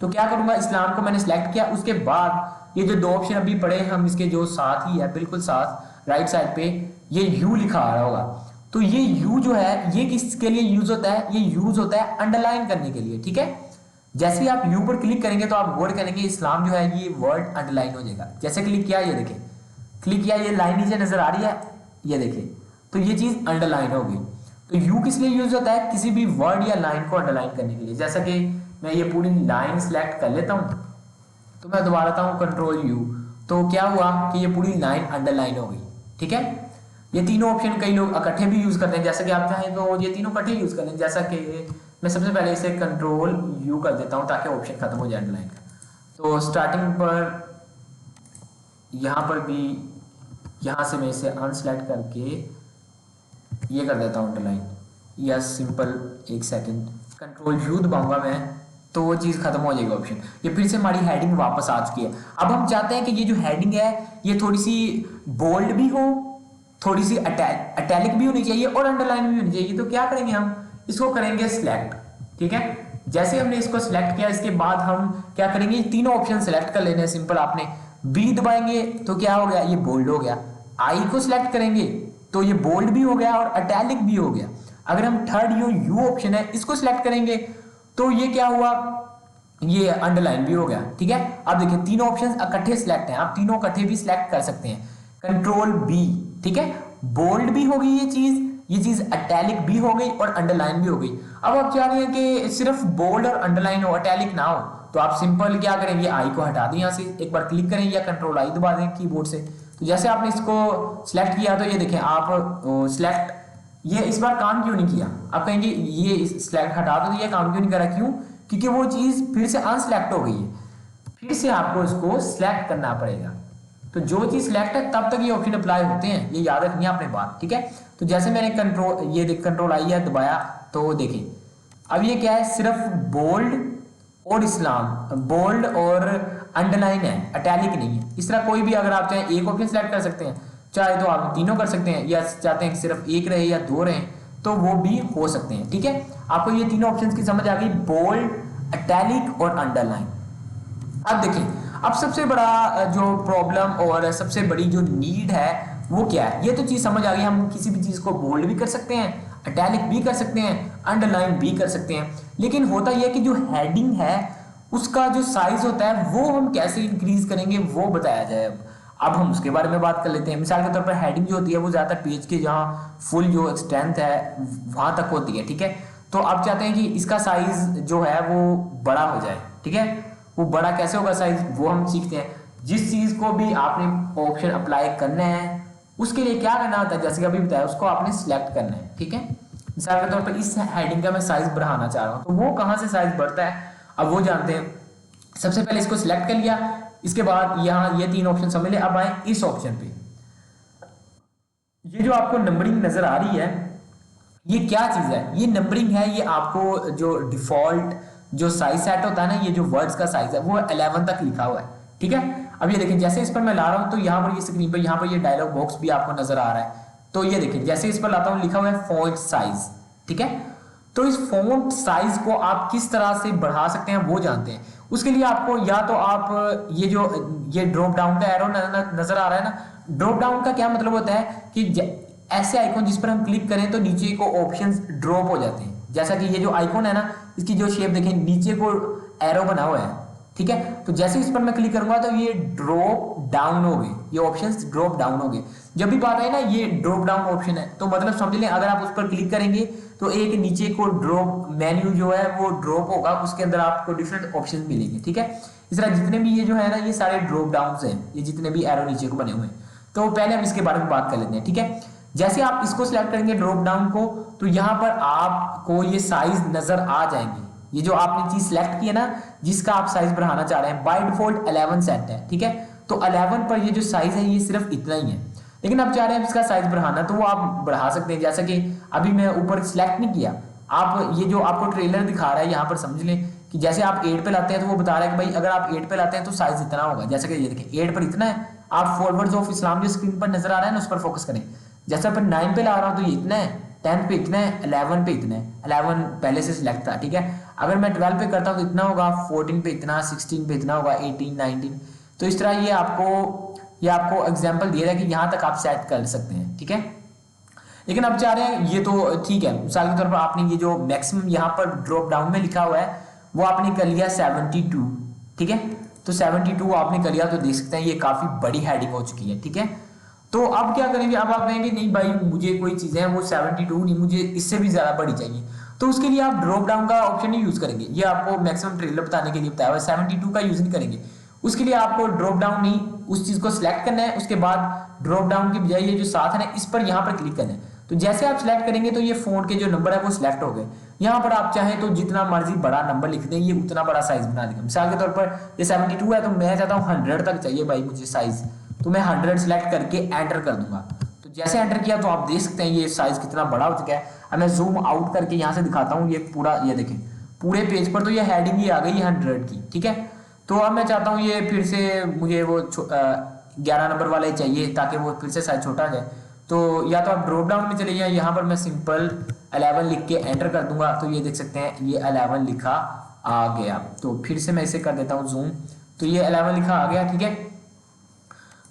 तो क्या करूंगा, इस्लाम को मैंने सिलेक्ट किया, उसके बाद ये जो दो ऑप्शन अभी पड़े हम इसके जो साथ ही है बिल्कुल साथ राइट साइड पे ये यू लिखा आ रहा होगा। तो ये यू जो है ये किसके लिए यूज होता है, ये यूज होता है अंडरलाइन करने के लिए, ठीक है। जैसे ही आप यू पर क्लिक करेंगे तो आप गौर करेंगे इस्लाम जो है ये वर्ड अंडरलाइन हो जाएगा। जैसे क्लिक किया, ये देखिए क्लिक किया, ये लाइन नीचे नजर आ रही है, ये देखिए, तो ये चीज अंडरलाइन हो गई। तो यू किस लिए यूज होता है, किसी भी वर्ड या लाइन को अंडरलाइन करने के लिए। जैसा कि मैं ये पूरी लाइन सिलेक्ट कर लेता हूं तो मैं दबा लेता हूं कंट्रोल यू, तो क्या हुआ कि ये पूरी लाइन अंडरलाइन हो गई, ठीक है। ये तीनों ऑप्शन कई लोग इकट्ठे भी यूज करते हैं, जैसे कि आप चाहें तो ये तीनों इकट्ठे यूज कर लें। जैसा कि मैं सबसे पहले इसे कंट्रोल यू कर देता हूं ताकि ऑप्शन खत्म हो जाए अंडरलाइन का। तो स्टार्टिंग पर यहाँ पर भी यहाँ से मैं इसे अनसेलेक्ट करके ये कर देता हूँ अंडरलाइन, या सिंपल एक सेकंड कंट्रोल यू दबाऊंगा मैं तो वो चीज खत्म हो जाएगी ऑप्शन। ये फिर से हमारी हेडिंग वापस आ चुकी है। अब हम चाहते हैं कि ये जो हेडिंग है ये थोड़ी सी बोल्ड भी हो, थोड़ी सी अटैलिक भी होनी चाहिए और अंडरलाइन भी होनी चाहिए। तो क्या करेंगे, हम इसको करेंगे सिलेक्ट। ठीक है, जैसे हमने इसको सिलेक्ट किया इसके बाद हम क्या करेंगे, तीनों ऑप्शन सिलेक्ट कर लेने हैं सिंपल। आपने बी दबाएंगे तो क्या हो गया, ये बोल्ड हो गया। आई को सिलेक्ट करेंगे तो ये बोल्ड भी हो गया और अटैलिक भी हो गया। अगर हम थर्ड जो यू ऑप्शन है इसको सिलेक्ट करेंगे तो ये क्या हुआ, ये अंडरलाइन भी हो गया। ठीक है, अब देखिए तीनों ऑप्शन इकट्ठे सिलेक्ट हैं, आप तीनों इकट्ठे भी सिलेक्ट कर सकते हैं। कंट्रोल बी, ठीक है, बोल्ड भी हो गई ये चीज अटैलिक भी हो गई और अंडरलाइन भी हो गई। अब आप चाह रहे हैं कि सिर्फ बोल्ड और अंडरलाइन हो, अटैलिक ना हो, तो आप सिंपल क्या करेंगे, आई को हटा दें, यहाँ से एक बार क्लिक करें या कंट्रोल आई दबा दें कीबोर्ड से। तो जैसे आपने इसको सिलेक्ट किया तो ये देखें आप सिलेक्ट, ये इस बार काम क्यों नहीं किया। आप कहेंगे ये सिलेक्ट हटा दो, तो ये काम क्यों नहीं करा, क्यों, क्योंकि वो चीज फिर से अनसिलेक्ट हो गई है। फिर से आपको इसको सिलेक्ट करना पड़ेगा। तो जो चीज सिलेक्ट है तब तक ये ऑप्शन अप्लाई होते हैं, ये याद रखनी है आपने बात। ठीक है, तो जैसे मैंने कंट्रोल ये कंट्रोल आई है दबाया तो देखिए अब ये क्या है, सिर्फ बोल्ड और इस्लाम, बोल्ड और अंडरलाइन है, अटैलिक नहीं है। इस तरह कोई भी अगर आप चाहें एक ऑप्शन सिलेक्ट कर सकते हैं, चाहे तो आप तीनों कर सकते हैं, या चाहते हैं कि सिर्फ एक रहे या दो रहे तो वो भी हो सकते हैं। ठीक है, आपको ये तीनों ऑप्शंस की समझ आ गई, बोल्ड, अटैलिक और अंडरलाइन। अब देखिए, अब सबसे बड़ा जो प्रॉब्लम और सबसे बड़ी जो नीड है वो क्या है, ये तो चीज समझ आ गई, हम किसी भी चीज को बोल्ड भी कर सकते हैं, अटैलिक भी कर सकते हैं, अंडरलाइन भी कर सकते हैं। लेकिन होता यह कि जो हेडिंग है उसका जो साइज होता है वो हम कैसे इंक्रीज करेंगे वो बताया जाए। अब हम उसके बारे में बात कर लेते हैं। मिसाल के तौर पर हेडिंग जो होती है वो ज्यादातर पेज के जहाँ फुल जो स्ट्रेंथ है वहां तक होती है। ठीक है, तो आप चाहते हैं कि इसका साइज जो है वो बड़ा हो जाए। ठीक है, वो बड़ा कैसे होगा साइज, वो हम सीखते हैं। जिस चीज को भी आपने ऑप्शन अप्लाई करना है उसके लिए क्या करना होता है, जैसे कि अभी बताया, उसको आपने सिलेक्ट करना है। ठीक है, मिसाल के तौर पर इस हेडिंग का मैं साइज बढ़ाना चाह रहा हूँ, तो वो कहाँ से साइज बढ़ता है अब वो जानते हैं। सबसे पहले इसको सिलेक्ट कर लिया, इसके बाद यहाँ ये तीन ऑप्शन समझ ले। अब आए इस ऑप्शन पे, ये जो आपको नंबरिंग नजर आ रही है ये क्या चीज है, ये नंबरिंग है। ये आपको जो डिफॉल्ट जो साइज सेट होता है ना, ये जो वर्ड्स का साइज है वो 11 तक लिखा हुआ है। ठीक है, अब ये देखिए जैसे इस पर मैं ला रहा हूं तो यहाँ पर ये स्क्रीन पर यहाँ पर ये डायलॉग बॉक्स भी आपको नजर आ रहा है। तो ये देखिए जैसे इस पर लाता हूँ लिखा हुआ है फॉन्ट साइज। ठीक है, तो इस फॉन्ट साइज को आप किस तरह से बढ़ा सकते हैं वो जानते हैं। उसके लिए आपको या तो आप ये जो ये ड्रॉप डाउन का एरो नजर आ रहा है ना, ड्रॉप डाउन का क्या मतलब होता है कि ऐसे आइकॉन जिस पर हम क्लिक करें तो नीचे को ऑप्शंस ड्रॉप हो जाते हैं। जैसा कि ये जो आइकॉन है ना, इसकी जो शेप देखें नीचे को एरो बना हुआ है। ठीक है, तो जैसे इस पर मैं क्लिक करूंगा तो ये ड्रॉप डाउन हो गए, ये ऑप्शंस ड्रॉप डाउन हो गए। जब भी बात है ना ये ड्रॉप डाउन ऑप्शन है तो मतलब समझ लें अगर आप उस पर क्लिक करेंगे तो एक नीचे को ड्रॉप मेन्यू जो है वो ड्रॉप होगा, उसके अंदर आपको डिफरेंट ऑप्शन मिलेंगे। ठीक है, इस तरह जितने भी ये जो है ना ये सारे ड्रॉप डाउन हैं, ये जितने भी एरो नीचे को बने हुए हैं। तो पहले हम इसके बारे में बात कर लेते हैं। ठीक है, जैसे आप इसको सिलेक्ट करेंगे ड्रॉप डाउन को तो यहाँ पर आपको ये साइज नजर आ जाएंगे। ये जो आपने चीज सिलेक्ट की है ना जिसका आप साइज बढ़ाना चाह रहे हैं, बाय डिफॉल्ट 11 सेट है। ठीक है, तो 11 पर ये जो साइज है ये सिर्फ इतना ही है, लेकिन आप चाह रहे हैं इसका साइज बढ़ाना तो वो आप बढ़ा सकते हैं। जैसा कि अभी मैं ऊपर सिलेक्ट नहीं किया, आप ये जो आपको ट्रेलर दिखा रहा है यहाँ पर समझ लें कि जैसे आप 8 पे लाते हैं तो वो बता रहा है कि भाई अगर आप 8 पे लाते हैं तो साइज इतना होगा। जैसे कि ये देखिए 8 पर इतना है, आप फॉरवर्ड्स ऑफ इस्लाम जो स्क्रीन पर नजर आ रहा है ना उस पर फोकस करें। जैसे पर 9 पे ला रहा हूँ तो ये इतना है, 10 पे इतना है, 11 पे इतना है। 11 पहले से सिलेक्ट था। ठीक है, अगर मैं 12 पे करता हूँ तो इतना होगा, 14 पे इतना, 16 पे इतना होगा, 18, 19। तो इस तरह ये आपको एग्जांपल दिया है कि यहाँ तक आप सेट कर सकते हैं। ठीक है, लेकिन अब चाह रहे हैं ये तो ठीक है, मिसाल के तौर पर आपने ये जो मैक्सिमम यहाँ पर ड्रॉप डाउन में लिखा हुआ है वो आपने कर लिया 72। ठीक है, तो 72 आपने कर लिया तो देख सकते हैं ये काफी बड़ी हेडिंग हो चुकी है। ठीक है, तो अब क्या करेंगे, अब आप कहेंगे नहीं भाई मुझे कोई चीजें हैं वो 72 नहीं, मुझे इससे भी ज्यादा बड़ी चाहिए। तो उसके लिए आप ड्रॉप डाउन का ऑप्शन नहीं यूज करेंगे, ये आपको मैक्सिमम ट्रेलर बताने के लिए बताया हुआ है, 72 का यूज नहीं करेंगे। उसके लिए आपको ड्रॉप डाउन नहीं, उस चीज को सिलेक्ट करना है, उसके बाद ड्रॉप डाउन की बजाय ये जो साथ है ना इस पर यहाँ पर क्लिक करना है। तो जैसे आप सिलेक्ट करेंगे तो ये फोन के जो नंबर है वो सिलेक्ट हो गए। यहाँ पर आप चाहें तो जितना मर्जी बड़ा नंबर लिख दें, ये उतना बड़ा साइज बना देगा। मिसाल के तौर पर ये 72 है तो मैं चाहता हूँ 100 तक चाहिए भाई मुझे साइज, तो मैं 100 सिलेक्ट करके एंटर कर दूंगा। तो जैसे एंटर किया तो आप देख सकते हैं ये साइज कितना बड़ा हो चुका है। अब मैं जूम आउट करके यहाँ से दिखाता हूँ, ये पूरा ये देखें पूरे पेज पर तो ये हेडिंग ही आ गई 100 की, ठीक है। तो अब मैं चाहता हूँ ये फिर से मुझे वो 11 नंबर वाला ही चाहिए ताकि वो फिर से साइज छोटा आ जाए। तो या तो आप ड्रॉप डाउन में चले जाए, यहाँ पर मैं सिंपल 11 लिख के एंटर कर दूंगा, तो ये देख सकते हैं ये 11 लिखा आ गया। तो फिर से मैं इसे कर देता हूँ जूम, तो ये 11 लिखा आ गया, ठीक है।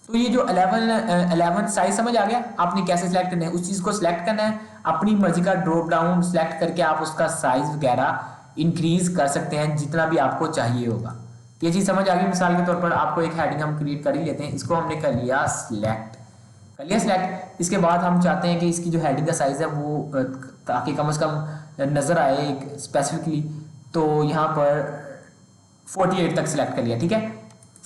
तो ये जो 11 साइज समझ आ गया, आपने कैसे सिलेक्ट करना है, उस चीज को सिलेक्ट करना है, अपनी मर्जी का ड्रॉप डाउन सिलेक्ट करके आप उसका साइज वगैरह इंक्रीज कर सकते हैं जितना भी आपको चाहिए होगा। ये चीज समझ आ गई। मिसाल के तौर पर आपको एक हेडिंग हम क्रिएट कर ही लेते हैं, इसको हमने कर लिया सिलेक्ट, इसके बाद हम चाहते हैं कि इसकी जो हेडिंग का साइज है वो ताकि कम से कम नजर आए एक स्पेसिफिकली, तो यहाँ पर 48 तक सिलेक्ट कर लिया, ठीक है।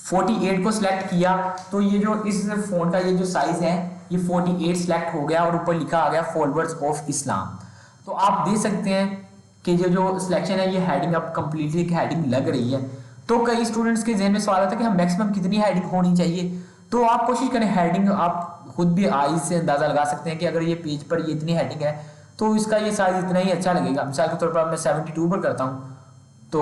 48 को सिलेक्ट किया तो ये जो इस फोन का ये जो साइज है ये 48 सिलेक्ट हो गया और ऊपर लिखा आ गया फॉलोअर्स ऑफ इस्लाम। तो आप देख सकते हैं कि जो सिलेक्शन है ये हेडिंग अब कंप्लीटली एक हेडिंग लग रही है। तो कई स्टूडेंट्स के जहन में सवाल आता है कि हम मैक्सिमम कितनी हेडिंग होनी चाहिए, तो आप कोशिश करें हेडिंग आप खुद भी आईज से अंदाजा लगा सकते हैं कि अगर ये पेज पर ये इतनी हेडिंग है तो इसका ये साइज इतना ही अच्छा लगेगा। मिसाल के तौर पर मैं 72 पर करता हूँ, तो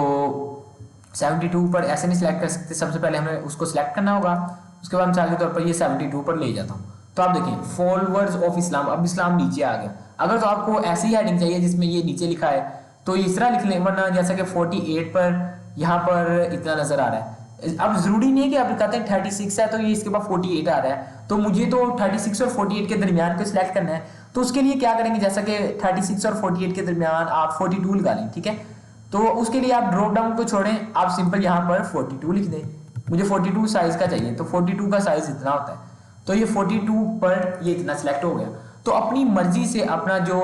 72 पर ऐसे नहीं सिलेक्ट कर सकते, सबसे पहले हमें उसको सिलेक्ट करना होगा, उसके बाद मिसाल के तौर पर ये 72 पर ले जाता हूँ। तो आप देखें फॉलोअर्स ऑफ इस्लाम, अब इस्लाम नीचे आ गया। अगर तो आपको ऐसी हेडिंग चाहिए जिसमें ये नीचे लिखा है तो इस तरह लिख लें, वरना जैसा कि 48 पर यहाँ पर इतना नजर आ रहा है। अब जरूरी नहीं है कि आप कहते हैं 36 है तो ये इसके बाद 48 आ रहा है, तो मुझे तो 36 और 48 के दरमियान को सिलेक्ट करना है। तो उसके लिए क्या करेंगे, जैसा कि 36 और 48 के दरमियान आप 42 लगा लें, ठीक है। तो उसके लिए आप ड्रॉप डाउन को छोड़ें, आप सिंपल यहाँ पर 42 लिख दें। मुझे 42 साइज का चाहिए, तो 42 का साइज इतना होता है, तो ये 42 पर ये इतना सिलेक्ट हो गया। तो अपनी मर्जी से अपना जो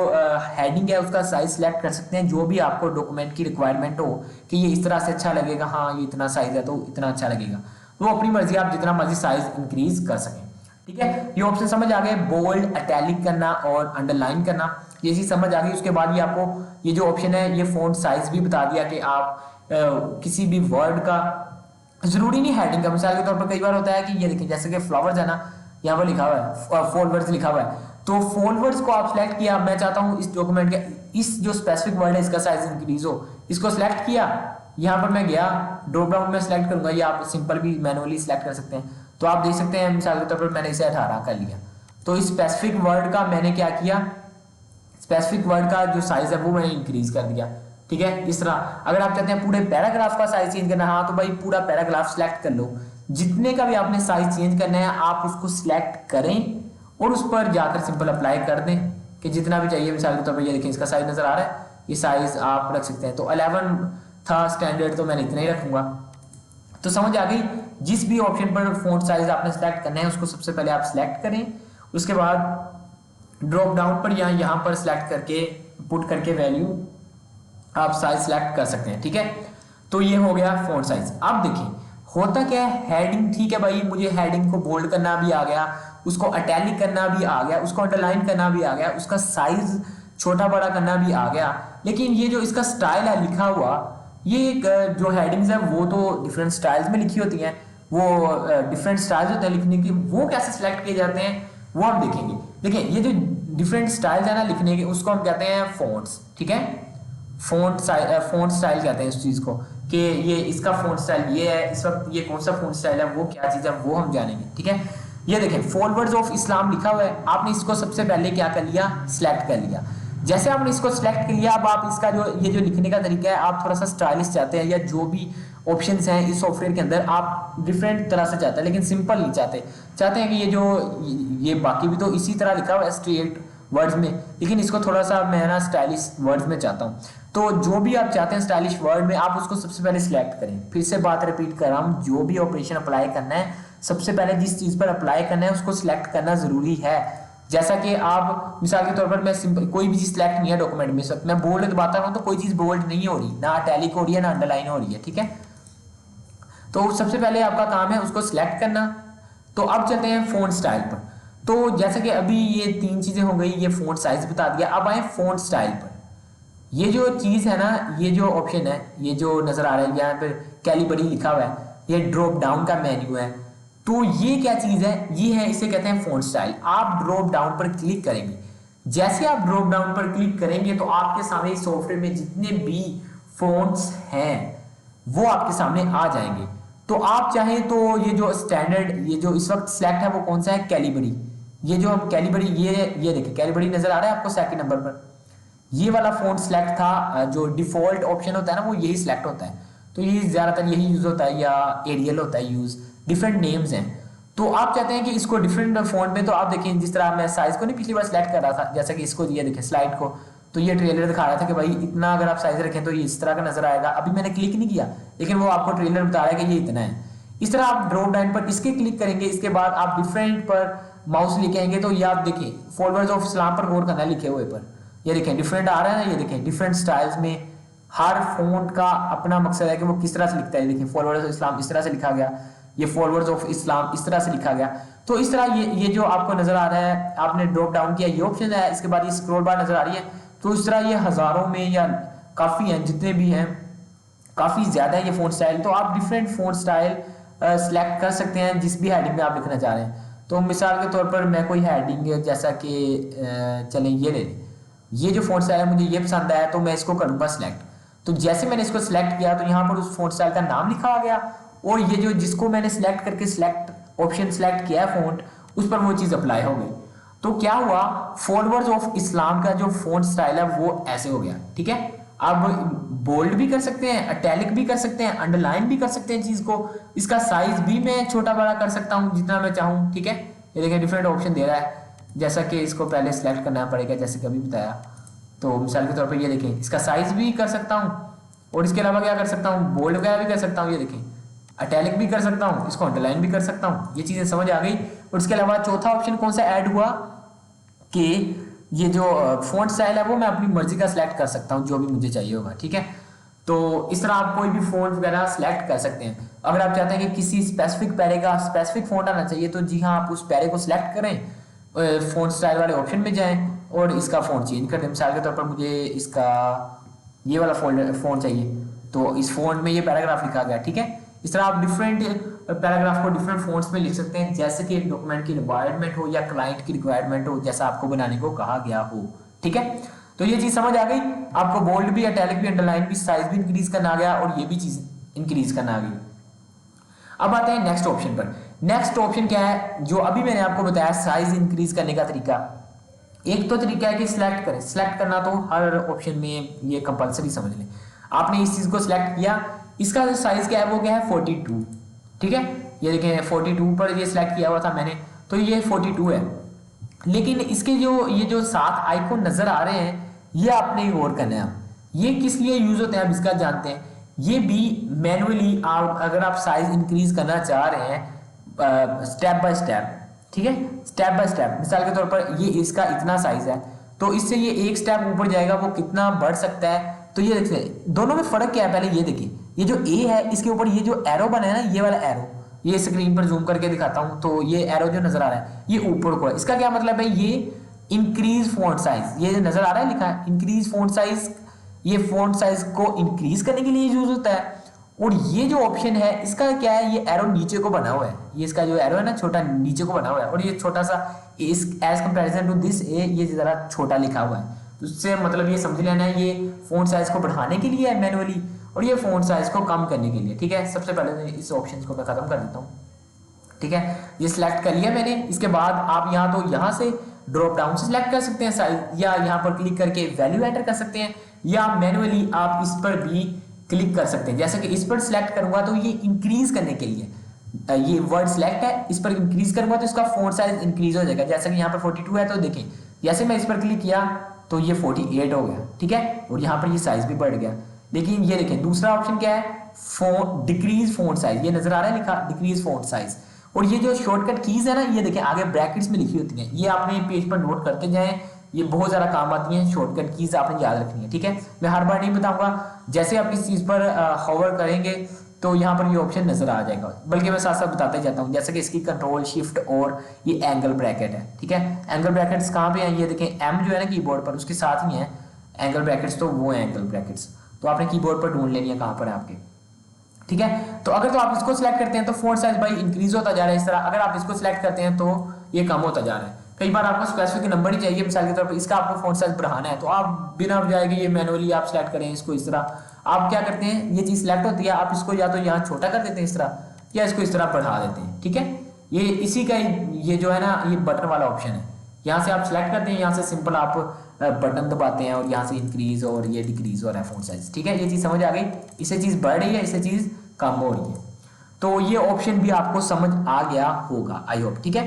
हेडिंग है उसका साइज सिलेक्ट कर सकते हैं, जो भी आपको डॉक्यूमेंट की रिक्वायरमेंट हो कि ये इस तरह से अच्छा लगेगा, हाँ ये इतना साइज है तो इतना अच्छा लगेगा, तो अपनी मर्जी आप जितना मर्जी साइज इंक्रीज कर सकें, ठीक है। ये ऑप्शन समझ आ गए, बोल्ड इटैलिक करना और अंडरलाइन करना, ये चीज समझ आ गई। उसके बाद ये आपको ये जो ऑप्शन है ये फॉन्ट साइज भी बता दिया कि आप किसी भी वर्ड का, जरूरी नहीं हेडिंग का, मिसाल के तौर पर कई बार होता है कि ये देखिए जैसे कि फ्लावर्स है ना, यहाँ पर लिखा हुआ है फॉलोअर्स लिखा हुआ है, तो फॉलोअर्स को आप सिलेक्ट किया, मैं चाहता हूँ इस डॉक्यूमेंट के इस जो स्पेसिफिक वर्ड है इसका साइज इंक्रीज हो, इसको सिलेक्ट किया, यहाँ पर मैं गया ड्रॉप डाउन में सिलेक्ट करूंगा, ये आप सिंपल भी मैनुअली सिलेक्ट कर सकते हैं। तो आप देख सकते हैं मिसाल के तौर पर मैंने इसे 18 कर लिया, तो इस स्पेसिफिक वर्ड का मैंने क्या किया, स्पेसिफिक वर्ड का जो साइज है वो मैंने इंक्रीज कर दिया, ठीक है। इस तरह अगर आप चाहते हैं पूरे पैराग्राफ का साइज चेंज करना, हाँ तो भाई पूरा पैराग्राफ सिलेक्ट कर लो, जितने का भी आपने साइज चेंज करना है आप उसको सिलेक्ट करें और उस पर जाकर सिंपल अप्लाई कर दें कि जितना भी चाहिए। मिसाल के तौर पर ये देखिए इसका साइज नजर आ रहा है, ये साइज आप रख सकते हैं। तो 11 था स्टैंडर्ड, तो मैंने इतना ही रखूंगा। तो समझ आ गई, जिस भी ऑप्शन पर फॉन्ट साइज आपने सिलेक्ट करना है उसको सबसे पहले आप सिलेक्ट करें, उसके बाद ड्रॉप डाउन पर यहाँ पर सिलेक्ट करके पुट करके वैल्यू आप साइज सिलेक्ट कर सकते हैं, ठीक है। तो ये हो गया फॉन्ट साइज। अब देखिए होता क्या है, हेडिंग ठीक है भाई, मुझे हेडिंग को बोल्ड करना भी आ गया, उसको इटैलिक करना भी आ गया, उसको अंडरलाइन करना भी आ गया, उसका साइज छोटा बड़ा करना भी आ गया, लेकिन ये जो इसका स्टाइल है लिखा हुआ, ये जो हेडिंग्स है वो तो डिफरेंट स्टाइल्स में लिखी होती हैं, वो डिफरेंट स्टाइल्स होते हैं लिखने के, वो कैसे सिलेक्ट किए जाते हैं वो हम देखेंगे। देखिए ये जो डिफरेंट स्टाइल्स है ना लिखने के, उसको हम कहते हैं फॉन्ट्स, ठीक है। फॉन्ट स्टाइल कहते हैं इस चीज को, कि ये इसका फॉन्ट स्टाइल ये है, इस वक्त ये कौन सा फॉन्ट स्टाइल है, वो क्या चीज है वो हम जानेंगे, ठीक है। ये देखें फॉलोअर्स ऑफ इस्लाम लिखा हुआ है, आपने इसको सबसे पहले क्या कर लिया, सिलेक्ट कर लिया। जैसे आपने इसको सिलेक्ट कर लिया, अब आप इसका जो ये जो लिखने का तरीका है, आप थोड़ा सा स्टाइलिश चाहते हैं, या जो भी ऑप्शंस हैं इस सॉफ्टवेयर के अंदर आप डिफरेंट तरह से चाहते हैं, लेकिन सिंपल नहीं चाहते, चाहते हैं कि ये जो ये बाकी भी तो इसी तरह लिखा हुआ है स्ट्रेट वर्ड्स में, लेकिन इसको थोड़ा सा मैं ना स्टाइलिश वर्ड्स में चाहता हूँ। तो जो भी आप चाहते हैं स्टाइलिश वर्ड में, आप उसको सबसे पहले सिलेक्ट करें। फिर से बात रिपीट कर रहा हूँ, जो भी ऑपरेशन अप्लाई करना है सबसे पहले जिस चीज पर अप्लाई करना है उसको सिलेक्ट करना जरूरी है। जैसा कि आप मिसाल के तौर पर मैं सिंपल कोई भी चीज सिलेक्ट नहीं है डॉक्यूमेंट में, सब मैं बोल्ड दबाता हूँ तो कोई चीज बोल्ड नहीं हो रही, ना इटैलिक हो रही है ना अंडरलाइन हो रही है, ठीक है। तो सबसे पहले आपका काम है उसको सिलेक्ट करना। तो अब चलते हैं फॉन्ट स्टाइल पर। तो जैसे कि अभी ये 3 चीजें हो गई, ये फॉन्ट साइज बता दिया, अब आए फॉन्ट स्टाइल पर। ये जो चीज है ना, ये जो ऑप्शन है, ये जो नजर आ रहा है यहाँ पर कैलिबरी लिखा हुआ है, ये ड्रॉप डाउन का मेन्यू है। तो ये क्या चीज है, ये है, इसे कहते हैं फॉन्ट स्टाइल। आप ड्रॉप डाउन पर क्लिक करेंगे, जैसे आप ड्रॉप डाउन पर क्लिक करेंगे तो आपके सामने सॉफ्टवेयर में जितने भी फ़ॉन्ट्स हैं वो आपके सामने आ जाएंगे। तो आप चाहें तो ये जो स्टैंडर्ड, ये जो इस वक्त सिलेक्ट है वो कौन सा है, कैलिबरी। ये जो हम कैलिबरी, ये देखिए कैलिबरी नजर आ रहा है आपको सेकंड नंबर पर। ये वाला फ़ॉन्ट सिलेक्ट था, जो डिफ़ॉल्ट ऑप्शन होता है ना वो यही सिलेक्ट होता है। तो ये ज़्यादातर यही यूज़ होता है, या एरियल होता है यूज़, डिफरेंट नेम्स हैं। तो आप चाहते हैं कि इसको डिफरेंट फॉन्ट में, तो आप देखें जिस तरह मैं साइज़ को नहीं पिछली बार सिलेक्ट कर रहा था, जैसा कि इसको ये देखें स्लाइड को, तो ये ट्रेलर दिखा रहा था कि भाई इतना अगर आप साइज रखें तो ये इस तरह का नजर आएगा। अभी मैंने क्लिक नहीं किया लेकिन वो आपको ट्रेलर बता रहा है कि ये इतना है। इस तरह आप ड्रॉप डाउन पर इसके क्लिक करेंगे, इसके बाद आप डिफरेंट पर माउस लेके आएंगे तो ये आप देखें फॉलोअर्स ऑफ इस्लाम पर गौर करना लिखे हुए पर, ये देखें डिफरेंट आ रहा है ना, ये देखें डिफरेंट स्टाइल्स में। हर फोन का अपना मकसद है कि वो किस तरह से लिखता है। देखिए फॉलोअर्स ऑफ इस्लाम इस तरह से लिखा गया, ये फॉलोअर्स ऑफ इस्लाम इस तरह से लिखा गया। तो इस तरह ये जो आपको नजर आ रहा है, आपने ड्रॉप डाउन किया, ये ऑप्शन है, इसके बाद ये स्क्रॉल बार नजर आ रही है। तो इस तरह ये हजारों में या काफ़ी हैं, जितने भी हैं काफ़ी ज़्यादा है ये फ़ॉन्ट स्टाइल। तो आप डिफरेंट फ़ॉन्ट स्टाइल सेलेक्ट कर सकते हैं जिस भी हेडिंग में आप लिखना चाह रहे हैं। तो मिसाल के तौर पर मैं कोई हेडिंग जैसा कि चलें ये ले लें, ये जो फ़ॉन्ट स्टाइल है मुझे ये पसंद आया तो मैं इसको करूँगा सिलेक्ट। तो जैसे मैंने इसको सिलेक्ट किया तो यहाँ पर उस फ़ॉन्ट स्टाइल का नाम लिखा आ गया, और ये जो जिसको मैंने सिलेक्ट करके सिलेक्ट ऑप्शन सिलेक्ट किया है फ़ॉन्ट, उस पर वो चीज़ अप्लाई हो गई। तो क्या हुआ, फॉलोअर्स ऑफ इस्लाम का जो फ़ॉन्ट स्टाइल है वो ऐसे हो गया। ठीक है, आप बोल्ड भी कर सकते हैं, इटैलिक भी कर सकते हैं, अंडरलाइन भी कर सकते हैं चीज़ को। इसका साइज भी मैं छोटा बड़ा कर सकता हूँ जितना मैं चाहूँ। ठीक है, ये देखिए डिफरेंट ऑप्शन दे रहा है, जैसा कि इसको पहले सिलेक्ट करना पड़ेगा जैसे कभी बताया। तो मिसाल के तौर पर ये देखें इसका साइज भी कर सकता हूँ, और इसके अलावा क्या कर सकता हूँ, बोल्ड वगैरह भी कर सकता हूँ, ये देखें इटैलिक भी कर सकता हूँ, इसको अंडरलाइन भी कर सकता हूँ। ये चीज़ें समझ आ गई। और इसके अलावा चौथा ऑप्शन कौन सा ऐड हुआ कि ये जो फ़ॉन्ट स्टाइल है वो मैं अपनी मर्जी का सिलेक्ट कर सकता हूँ जो भी मुझे चाहिए होगा। ठीक है, तो इस तरह आप कोई भी फ़ॉन्ट वगैरह सिलेक्ट कर सकते हैं। अगर आप चाहते हैं कि किसी स्पेसिफिक पैरे का स्पेसिफिक फ़ॉन्ट आना चाहिए तो जी हाँ, आप उस पैरे को सिलेक्ट करें, फ़ॉन्ट स्टाइल वाले ऑप्शन में जाएं और इसका फ़ॉन्ट चेंज कर दें। मिसाल के तौर पर मुझे इसका ये वाला फ़ॉन्ट चाहिए, तो इस फ़ॉन्ट में ये पैराग्राफ लिखा गया। ठीक है, इस तरह आप डिफरेंट पैराग्राफ को डिफरेंट फ़ॉन्ट्स में लिख सकते हैं, जैसे कि एक डॉक्यूमेंट की रिक्वायरमेंट हो या क्लाइंट की रिक्वायरमेंट हो, जैसा आपको बनाने को कहा गया हो। ठीक है, तो ये चीज़ समझ आ गई आपको। बोल्ड भी, इटैलिक भी, अंडरलाइन भी, साइज भी इंक्रीज करना आ गया और ये भी चीज़ इंक्रीज करना आ गई। अब आते हैं नेक्स्ट ऑप्शन पर। नेक्स्ट ऑप्शन क्या है, जो अभी मैंने आपको बताया साइज इंक्रीज करने का तरीका। एक तो तरीका है कि सिलेक्ट करें, सिलेक्ट करना तो हर ऑप्शन में ये कंपलसरी समझ लें। आपने इस चीज़ को सिलेक्ट किया, इसका जो साइज क्या है वो क्या है 42। ठीक है, ये देखें 42 पर ये सिलेक्ट किया हुआ था मैंने, तो ये 42 है। लेकिन इसके ये जो 7 आइकॉन नजर आ रहे हैं ये आपने गौर करना है। ये किस लिए यूज होते हैं आप इसका जानते हैं। ये भी मैनुअली आप अगर आप साइज इंक्रीज करना चाह रहे हैं स्टेप बाय स्टेप, ठीक है, स्टेप बाय स्टेप। मिसाल के तौर पर ये इसका इतना साइज है तो इससे ये एक स्टेप ऊपर जाएगा, वो कितना बढ़ सकता है। तो ये देखिए दोनों में फर्क क्या है, पहले ये देखिए, ये जो ए है इसके ऊपर ये जो एरो बना है ना, ये वाला एरो, ये स्क्रीन पर जूम करके दिखाता हूं तो ये एरो जो नजर आ रहा है ये ऊपर को है। इसका क्या मतलब है, ये इंक्रीज फॉन्ट साइज, ये नजर आ रहा है लिखा है इंक्रीज फॉन्ट साइज, ये फॉन्ट साइज को इंक्रीज करने के लिए यूज होता है। और ये जो ऑप्शन है इसका क्या है, ये एरो नीचे को बना हुआ है, ये इसका जो एरो है ना छोटा नीचे को बना हुआ है, और ये छोटा सा इस एज कंपैरिजन टू दिस ए ये जरा छोटा लिखा हुआ है। तो इससे मतलब ये समझ लेना है ये फॉन्ट साइज को बढ़ाने के लिए है मैनुअली, और ये फॉन्ट साइज को कम करने के लिए। ठीक है, सबसे पहले इस ऑप्शन को मैं खत्म कर देता हूँ। ठीक है, ये सिलेक्ट कर लिया मैंने। इसके बाद आप यहाँ तो यहाँ से ड्रॉप डाउन से सिलेक्ट कर सकते हैं साइज, या यहाँ पर क्लिक करके वैल्यू एंटर कर सकते हैं, या मैनुअली आप इस पर भी क्लिक कर सकते हैं। जैसे कि इस पर सिलेक्ट करूंगा तो ये इंक्रीज करने के लिए ये वर्ड सिलेक्ट है, इस पर इंक्रीज करूंगा तो इसका फॉन्ट साइज इंक्रीज हो जाएगा। जैसे कि यहाँ पर 42 है तो देखें जैसे मैं इस पर क्लिक किया तो ये 48 हो गया। ठीक है, और यहाँ पर ये साइज भी बढ़ गया। लेकिन ये देखें दूसरा ऑप्शन क्या है, डिक्रीज फॉन्ट साइज, ये नजर आ रहा है लिखा डिक्रीज फॉन्ट साइज। और ये जो शॉर्टकट कीज है ना, ये देखें आगे ब्रैकेट्स में लिखी होती हैं, ये आपने पेज पर नोट करते जाएं, ये बहुत ज़्यादा काम आती हैं। शॉर्टकट कीज आपने याद रखनी है। ठीक है, मैं हर बार नहीं बताऊंगा, जैसे आप इस चीज़ पर होवर करेंगे तो यहाँ पर ये ऑप्शन नजर आ जाएगा, बल्कि मैं साथ साथ बताते जाता हूँ। जैसे कि इसकी कंट्रोल शिफ्ट और ये एंगल ब्रैकेट है। ठीक है, एंगल ब्रैकेट्स कहाँ पे हैं, ये देखें एम जो है ना कीबोर्ड पर उसके साथ ही है एंगल ब्रैकेट्स, तो वो एंगल ब्रैकेट्स तो आपने कीबोर्ड पर ढूंढ लेनी है कहाँ पर है आपके। ठीक है, तो अगर तो आप इसको सिलेक्ट करते हैं तो फॉन्ट साइज भाई इंक्रीज होता जा रहा है इस तरह, अगर आप इसको सिलेक्ट करते हैं तो ये कम होता जा रहा है। कई बार आपको स्पेसिफिक नंबर ही चाहिए, मिसाल के तौर पर इसका आपको फॉन्ट साइज बढ़ाना है तो आप बिना बजाय के ये मैनुअली आप सिलेक्ट करें इसको इस तरह, आप क्या करते हैं, ये चीज सिलेक्ट होती है, आप इसको या तो यहाँ छोटा कर देते हैं इस तरह, या इसको इस तरह बढ़ा देते हैं, ठीक है। ये इसी का ये जो है ना, ये बटन वाला ऑप्शन है, यहाँ से आप सिलेक्ट करते हैं, यहाँ से सिंपल आप बटन दबाते हैं और यहाँ से इंक्रीज और ये डिक्रीज हो रहा है फ़ॉन्ट साइज, ठीक है। ये चीज़ समझ आ गई, इससे चीज़ बढ़ रही है, इससे चीज़ कम हो रही है। तो ये ऑप्शन भी आपको समझ आ गया होगा, आई होप, ठीक है।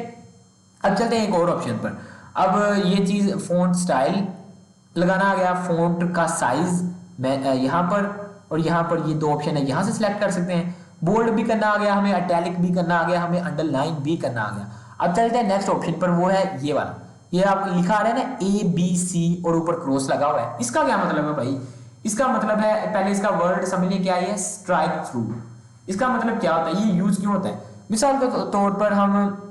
अब चलते हैं एक और ऑप्शन पर। अब ये चीज़ फ़ॉन्ट स्टाइल लगाना आ गया, फ़ॉन्ट का साइज मैं यहाँ पर और यहाँ पर ये दो ऑप्शन है, यहाँ से सिलेक्ट कर सकते हैं। बोल्ड भी करना आ गया हमें, इटैलिक भी करना आ गया हमें, अंडरलाइन भी करना आ गया। अब चलते हैं नेक्स्ट ऑप्शन पर, वो है ये वाला। ये आप लिखा आ रहा है ना ABC और ऊपर क्रॉस लगा हुआ है, इसका क्या मतलब है भाई? इसका मतलब है, पहले इसका वर्ड समझिए क्या है, स्ट्राइक थ्रू। इसका मतलब क्या होता है, ये यूज क्यों होता है? मिसाल के तौर पर हम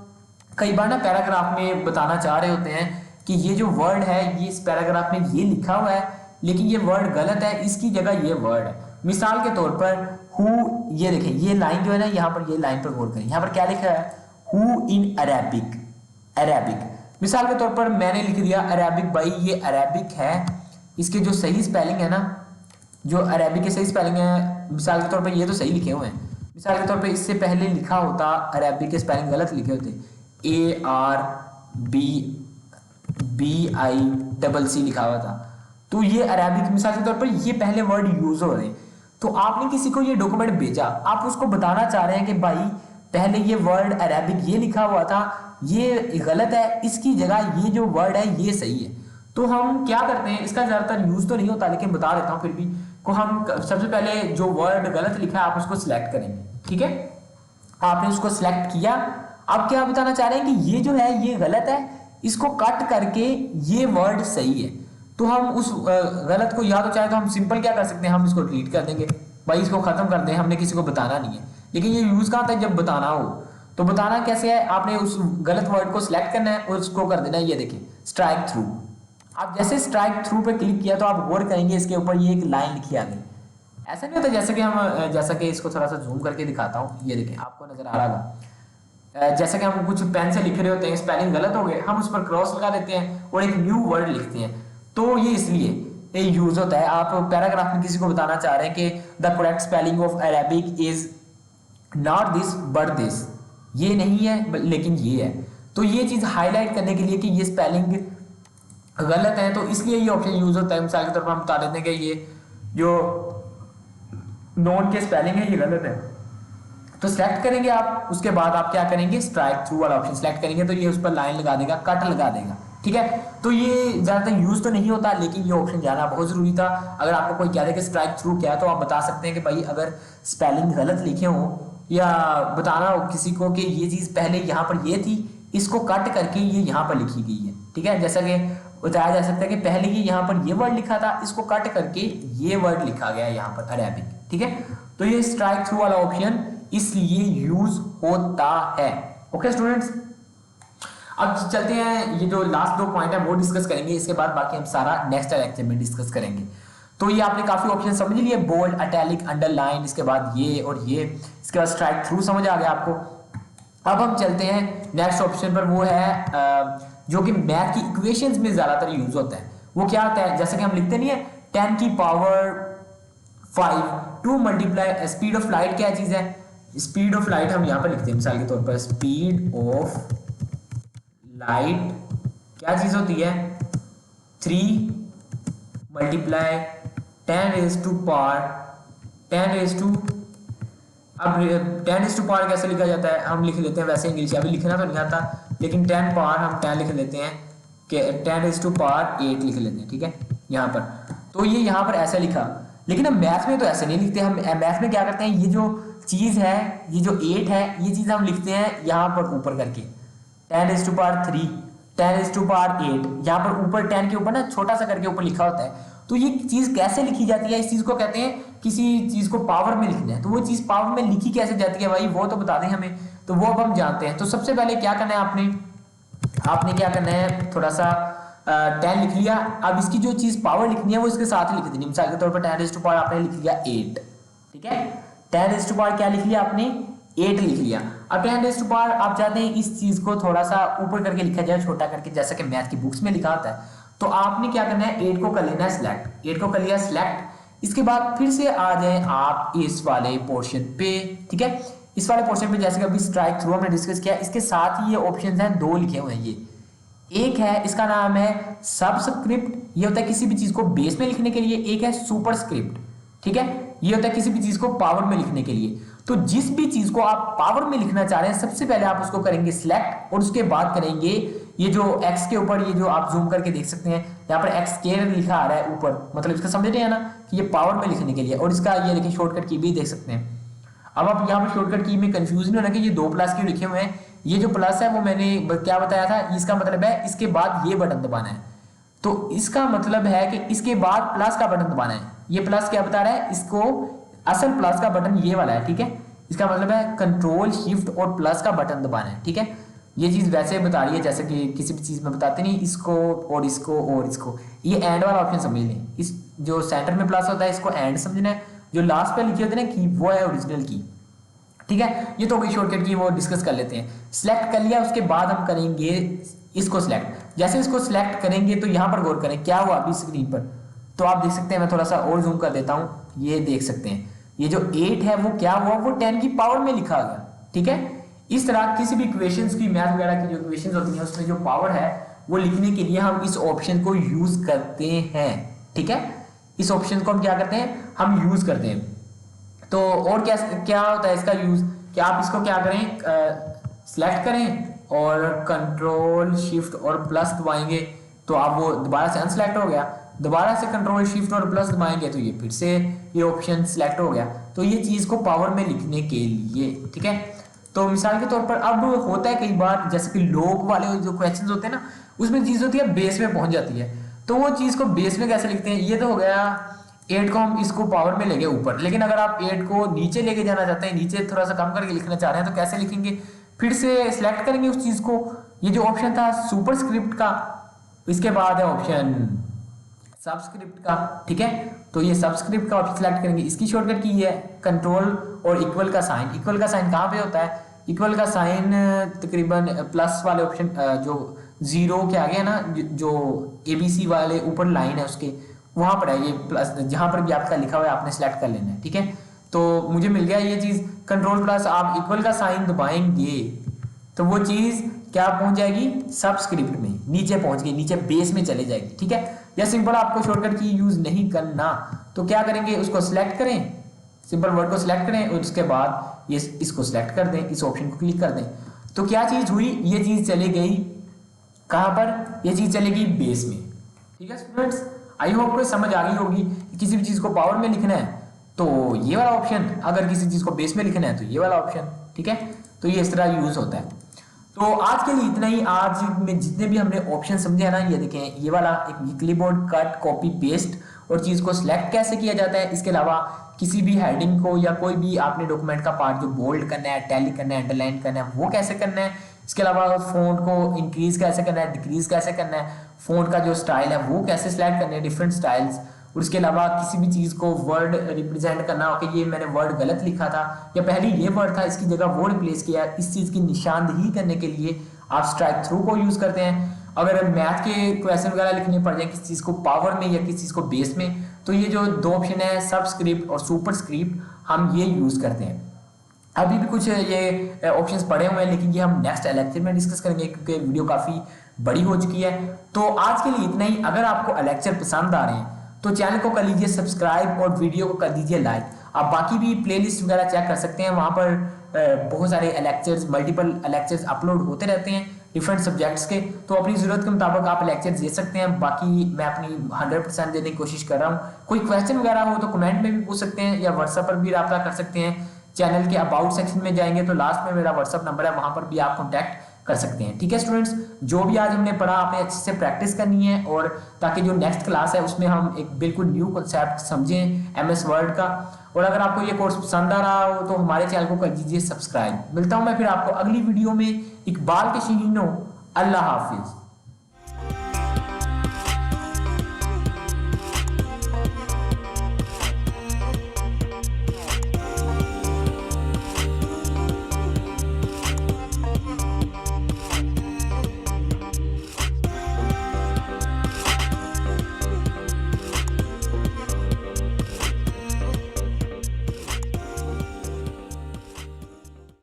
कई बार ना पैराग्राफ में बताना चाह रहे होते हैं कि ये जो वर्ड है ये इस पैराग्राफ में ये लिखा हुआ है, लेकिन ये वर्ड गलत है, इसकी जगह ये वर्ड है। मिसाल के तौर पर हु, ये देखें, ये लाइन जो है ना, यहाँ पर ये लाइन पर गौर करें, यहाँ पर क्या लिखा है, हु इन अरेबिक, अरेबिक। मिसाल के तौर पर मैंने लिख दिया अरेबिक, भाई ये अरेबिक है, इसके जो सही स्पेलिंग है ना, जो अरेबिक के सही स्पेलिंग है, मिसाल के तौर पर ये तो सही लिखे हुए हैं। मिसाल के तौर पर इससे पहले लिखा होता अरेबिक के स्पेलिंग गलत लिखे होते, ARBIC लिखा हुआ था, तो ये अरेबिक मिसाल के तौर पर ये पहले वर्ड यूज हो रहे हैं। तो आपने किसी को ये डॉक्यूमेंट भेजा, आप उसको बताना चाह रहे हैं कि भाई पहले ये वर्ड अरेबिक ये लिखा हुआ था, ये गलत है, इसकी जगह ये जो वर्ड है ये सही है। तो हम क्या करते हैं, इसका ज्यादातर यूज तो नहीं होता, लेकिन बता देता हूँ फिर भी, को हम सबसे पहले जो वर्ड गलत लिखा है आप उसको सिलेक्ट करेंगे, ठीक है। आपने उसको सिलेक्ट किया, आप क्या बताना चाह रहे हैं कि ये जो है ये गलत है, इसको कट करके ये वर्ड सही है। तो हम उस गलत को, या तो चाहे तो हम सिंपल क्या कर सकते हैं, हम इसको डिलीट कर देंगे, भाई इसको खत्म कर दें, हमने किसी को बताना नहीं है। लेकिन ये यूज कहाँ था, जब बताना हो। तो बताना कैसे है, आपने उस गलत वर्ड को सिलेक्ट करना है और उसको कर देना है, ये देखिए स्ट्राइक थ्रू। आप जैसे स्ट्राइक थ्रू पे क्लिक किया तो आप गौर करेंगे इसके ऊपर ये एक लाइन लिखी आ गई। ऐसा नहीं होता, जैसा कि इसको थोड़ा सा जूम करके दिखाता हूँ, ये देखिए आपको नजर आ रहा होगा, जैसा कि हम कुछ पेन से लिख रहे होते हैं, स्पेलिंग गलत हो गए, हम उस पर क्रॉस लगा देते हैं और एक न्यू वर्ड लिखते हैं। तो ये इसलिए ये यूज होता है। आप पैराग्राफ में किसी को बताना चाह रहे हैं कि the correct spelling of Arabic is not this but this, ये नहीं है लेकिन ये है। तो ये चीज हाईलाइट करने के लिए कि ये स्पेलिंग गलत है, तो इसलिए ये ऑप्शन यूज होता है। मिसाल के तौर पर हम बता देते हैं कि ये जो नॉन के स्पेलिंग है ये गलत है, तो सिलेक्ट करेंगे आप, उसके बाद आप क्या करेंगे, स्ट्राइक थ्रू वाला ऑप्शन सिलेक्ट करेंगे, तो ये उस पर लाइन लगा देगा, कट लगा देगा, ठीक है। तो ये ज्यादातर यूज तो नहीं होता, लेकिन ये ऑप्शन जाना बहुत जरूरी था। अगर आपको कोई कह दे कि स्ट्राइक थ्रू क्या है, तो आप बता सकते हैं कि भाई अगर स्पेलिंग गलत लिखे हो, या बताना हो किसी को कि ये चीज पहले यहाँ पर ये थी, इसको कट करके ये यहाँ पर लिखी गई है, ठीक है। जैसा कि बताया जा सकता है कि पहले ये यहाँ पर ये वर्ड लिखा था, इसको कट करके ये वर्ड लिखा गया है यहाँ पर अरेबिक, ठीक है। तो ये स्ट्राइक थ्रू वाला ऑप्शन इसलिए यूज होता है। ओके स्टूडेंट्स, अब चलते हैं, ये जो लास्ट दो पॉइंट है वो डिस्कस करेंगे, इसके बाद बाकी हम सारा नेक्स्ट लेक्चर में डिस्कस करेंगे। तो ये आपने काफी ऑप्शन समझ लिए, बोल्ड, इटैलिक, अंडरलाइन, इसके बाद ये और ये, इसके बाद स्ट्राइक थ्रू समझ आ गया आपको। अब हम चलते हैं नेक्स्ट ऑप्शन पर, वो है जो कि मैथ की इक्वेशंस में ज्यादातर यूज होता है। वो क्या होता है, जैसे कि हम लिखते नहीं है 10 की power 5 to multiply speed of light, क्या चीज है, स्पीड ऑफ लाइट हम यहाँ पर लिखते हैं। मिसाल के तौर पर स्पीड ऑफ लाइट क्या चीज होती है, 3 multiply 10 raise to power 10 raise to, अब 10 रेज टू पावर कैसे लिखा जाता है, हम लिख लेते हैं वैसे इंग्लिश, अभी लिखना तो नहीं आता, लेकिन 10 पावर हम 10 लिख लेते हैं कि 10 रेज टू पावर 8 लिख लेते हैं, ठीक है यहाँ पर। तो ये यहाँ पर ऐसा लिखा, लेकिन हम मैथ में तो ऐसे नहीं लिखते। हम मैथ में क्या करते हैं, ये जो चीज है, ये जो 8 है, ये चीज हम लिखते हैं यहाँ पर ऊपर करके 10 raise to power 3, 10 raise to power 8, यहाँ पर ऊपर 10 के ऊपर ना छोटा सा करके ऊपर लिखा होता है। तो ये चीज कैसे लिखी जाती है, इस चीज को कहते हैं, किसी चीज को पावर में लिखना है, तो वो चीज पावर में लिखी कैसे जाती है भाई, वो तो बता दें हमें, तो वो अब हम जानते हैं। तो सबसे पहले क्या करना है, आपने क्या करना है, थोड़ा सा 10 लिख लिया, अब इसकी जो चीज पावर लिखनी है वो इसके साथ ही लिख देनी। मिसाल के तौर पर 10 रेज टू पावर आपने लिख लिया 8, ठीक है, 10 रेज टू पावर क्या लिख लिया आपने, 8 लिख लिया। अब 10 रेज टू पावर आप चाहते हैं इस चीज को थोड़ा सा ऊपर करके लिखा जाए, छोटा करके, जैसा कि मैथ की बुक्स में लिखा होता है। तो आपने क्या करना है, 8 को कर लेना है सिलेक्ट, 8 को कर लिया सिलेक्ट, इसके बाद फिर से आ जाए आप इस वाले पोर्शन पे, ठीक है। इस वाले पोर्शन पे जैसे कि अभी स्ट्राइक थ्रू हमने डिस्कस किया, इसके साथ ही ये ऑप्शंस हैं, दो लिखे हुए हैं ये। एक है इसका नाम है सबस्क्रिप्ट, ये होता है किसी भी चीज को बेस में लिखने के लिए। एक है सुपरस्क्रिप्ट, ठीक है, ये होता है किसी भी चीज को पावर में लिखने के लिए। तो जिस भी चीज को आप पावर में लिखना चाह रहे हैं, सबसे पहले आप उसको करेंगे सिलेक्ट, और उसके बाद करेंगे ये जो एक्स के ऊपर, ये जो आप जूम करके देख सकते हैं यहाँ पर एक्स के लिखा आ रहा है ऊपर, मतलब इसका समझ रहे हैं ना कि ये पावर में लिखने के लिए। और इसका ये देखिए शॉर्टकट की भी देख सकते हैं। अब आप यहाँ पर शॉर्टकट की में कंफ्यूज नहीं होना कि ये 2 प्लस के लिखे हुए हैं। ये जो प्लस है वो मैंने क्या बताया था, इसका मतलब है इसके बाद ये बटन दबाना है। तो इसका मतलब है कि इसके बाद प्लस का बटन दबाना है। ये प्लस क्या बता रहा है, इसको असल प्लस का बटन ये वाला है, ठीक है। इसका मतलब है कंट्रोल शिफ्ट और प्लस का बटन दबाना है, ठीक है। ये चीज वैसे बता रही है जैसे कि किसी भी चीज में बताते नहीं, इसको और इसको और इसको। ये एंड वाला ऑप्शन समझ लें, इस जो सेंटर में प्लस होता है इसको एंड समझना है, जो लास्ट पे लिखी होती है ना की, वो है ओरिजिनल की, ठीक है। ये तो कोई शॉर्टकट की वो डिस्कस कर लेते हैं। सिलेक्ट कर लिया, उसके बाद हम करेंगे इसको सिलेक्ट। जैसे इसको सिलेक्ट करेंगे तो यहाँ पर गौर करें क्या हुआ अभी स्क्रीन पर, तो आप देख सकते हैं, मैं थोड़ा सा और जूम कर देता हूँ, ये देख सकते हैं ये जो 8 है वो क्या हुआ, वो 10 की पावर में लिखा गया, ठीक है। इस तरह किसी भी इक्वेशंस की, मैथ वगैरह की जो इक्वेशंस होती हैं उसमें जो पावर है वो लिखने के लिए हम इस ऑप्शन को यूज करते हैं, ठीक है। इस ऑप्शन को हम क्या करते हैं, हम यूज करते हैं। तो और क्या क्या होता है इसका यूज, कि आप इसको क्या करें, सिलेक्ट करें और कंट्रोल शिफ्ट और प्लस दबाएंगे तो आप वो दोबारा से अनसेलेक्ट हो गया। दोबारा से कंट्रोल शिफ्ट और प्लस दबाएंगे तो ये फिर से ये ऑप्शन सिलेक्ट हो गया। तो ये चीज को पावर में लिखने के लिए, ठीक है। तो मिसाल के तौर पर अब होता है कई बार जैसे कि लॉग वाले जो क्वेश्चंस होते हैं ना, उसमें चीज होती है बेस में पहुंच जाती है। तो वो चीज को बेस में कैसे लिखते हैं, ये तो हो गया 8 को हम इसको पावर में ले गए ऊपर, लेकिन अगर आप 8 को नीचे लेके जाना चाहते हैं, नीचे थोड़ा सा कम करके लिखना चाह रहे हैं, तो कैसे लिखेंगे, फिर से सिलेक्ट करेंगे उस चीज को। ये जो ऑप्शन था सुपरस्क्रिप्ट का, इसके बाद है ऑप्शन सबस्क्रिप्ट का, ठीक है। तो ये सबस्क्रिप्ट का ऑप्शन सिलेक्ट करेंगे, इसकी शॉर्टकट की है कंट्रोल और इक्वल का साइन। इक्वल का साइन कहाँ पे होता है, इक्वल का साइन तकरीबन प्लस वाले ऑप्शन जो 0 के आगे है ना, जो ABC वाले ऊपर लाइन है उसके वहां पर है ये प्लस, जहां पर भी आपका लिखा हुआ है आपने सिलेक्ट कर लेना है, ठीक है। तो मुझे मिल गया ये चीज, कंट्रोल प्लस आप इक्वल का साइन दबाएंगे तो वो चीज क्या पहुंच जाएगी, सबस्क्रिप्ट में नीचे पहुंच गई, नीचे बेस में चले जाएगी, ठीक है। या सिंपल आपको शॉर्टकट की यूज नहीं करना तो क्या करेंगे, उसको सिलेक्ट करें, सिंपल वर्ड को सिलेक्ट करें और उसके बाद ये इसको सिलेक्ट कर दें, इस ऑप्शन को क्लिक कर दें। तो क्या चीज हुई, ये चीज चली गई कहां पर, ये चीज चलेगी बेस में, ठीक है स्टूडेंट्स। आई होप को समझ आ गई होगी कि किसी भी चीज को पावर में लिखना है तो ये वाला ऑप्शन, अगर किसी चीज को बेस में लिखना है तो ये वाला ऑप्शन, ठीक है। तो ये इस तरह यूज होता है। तो आज के लिए इतना ही। आज में जितने भी हमने ऑप्शन समझे हैं ना, ये देखें ये वाला एक क्लिपबोर्ड कट कॉपी पेस्ट और चीज को सिलेक्ट कैसे किया जाता है, इसके अलावा किसी भी हेडिंग को या कोई भी आपने डॉक्यूमेंट का पार्ट जो बोल्ड करना है, टैली करना है, अंडरलाइन करना है, वो कैसे करना है। इसके अलावा फ़ॉन्ट को इंक्रीज कैसे करना है, डिक्रीज कैसे करना है, फ़ॉन्ट का जो स्टाइल है वो कैसे सिलेक्ट करना है, डिफरेंट स्टाइल्स। और इसके अलावा किसी भी चीज़ को वर्ड रिप्रेजेंट करना हो कि ये मैंने वर्ड गलत लिखा था या पहले ये वर्ड था इसकी जगह वो रिप्लेस किया, इस चीज़ की निशानदही करने के लिए आप स्ट्राइक थ्रू को यूज़ करते हैं। अगर मैथ के क्वेश्चन वगैरह लिखने पड़ जाए किसी चीज़ को पावर में या किसी चीज़ को बेस में, तो ये जो 2 ऑप्शन है सबस्क्रिप्ट और सुपरस्क्रिप्ट, हम ये यूज़ करते हैं। अभी भी कुछ ये ऑप्शंस पड़े हुए हैं लेकिन ये हम नेक्स्ट लेक्चर में डिस्कस करेंगे क्योंकि वीडियो काफ़ी बड़ी हो चुकी है। तो आज के लिए इतना ही। अगर आपको लेक्चर पसंद आ रहे हैं तो चैनल को कर लीजिए सब्सक्राइब और वीडियो को कर दीजिए लाइक। आप बाकी भी प्लेलिस्ट वगैरह चेक कर सकते हैं, वहाँ पर बहुत सारे लेक्चर्स, मल्टीपल लेक्चर्स अपलोड होते रहते हैं डिफरेंट सब्जेक्ट्स के। तो अपनी ज़रूरत के मुताबिक आप लेक्चर्स दे सकते हैं। बाकी मैं अपनी 100% देने की कोशिश कर रहा हूँ। कोई क्वेश्चन वगैरह हो तो कमेंट में भी पूछ सकते हैं या व्हाट्सएप पर भी रब्ता कर सकते हैं। चैनल के अबाउट सेक्शन में जाएंगे तो लास्ट में मेरा व्हाट्सएप नंबर है, वहाँ पर भी आप कॉन्टैक्ट कर सकते हैं। ठीक है स्टूडेंट्स, जो भी आज हमने पढ़ा आपने अच्छे से प्रैक्टिस करनी है और ताकि जो नेक्स्ट क्लास है उसमें हम एक बिल्कुल न्यू कॉन्सेप्ट समझें MS वर्ड का। और अगर आपको ये कोर्स पसंद आ रहा हो तो हमारे चैनल को कर दीजिए सब्सक्राइब। मिलता हूँ मैं फिर आपको अगली वीडियो में। इकबाल के शीनो, अल्लाह हाफिज।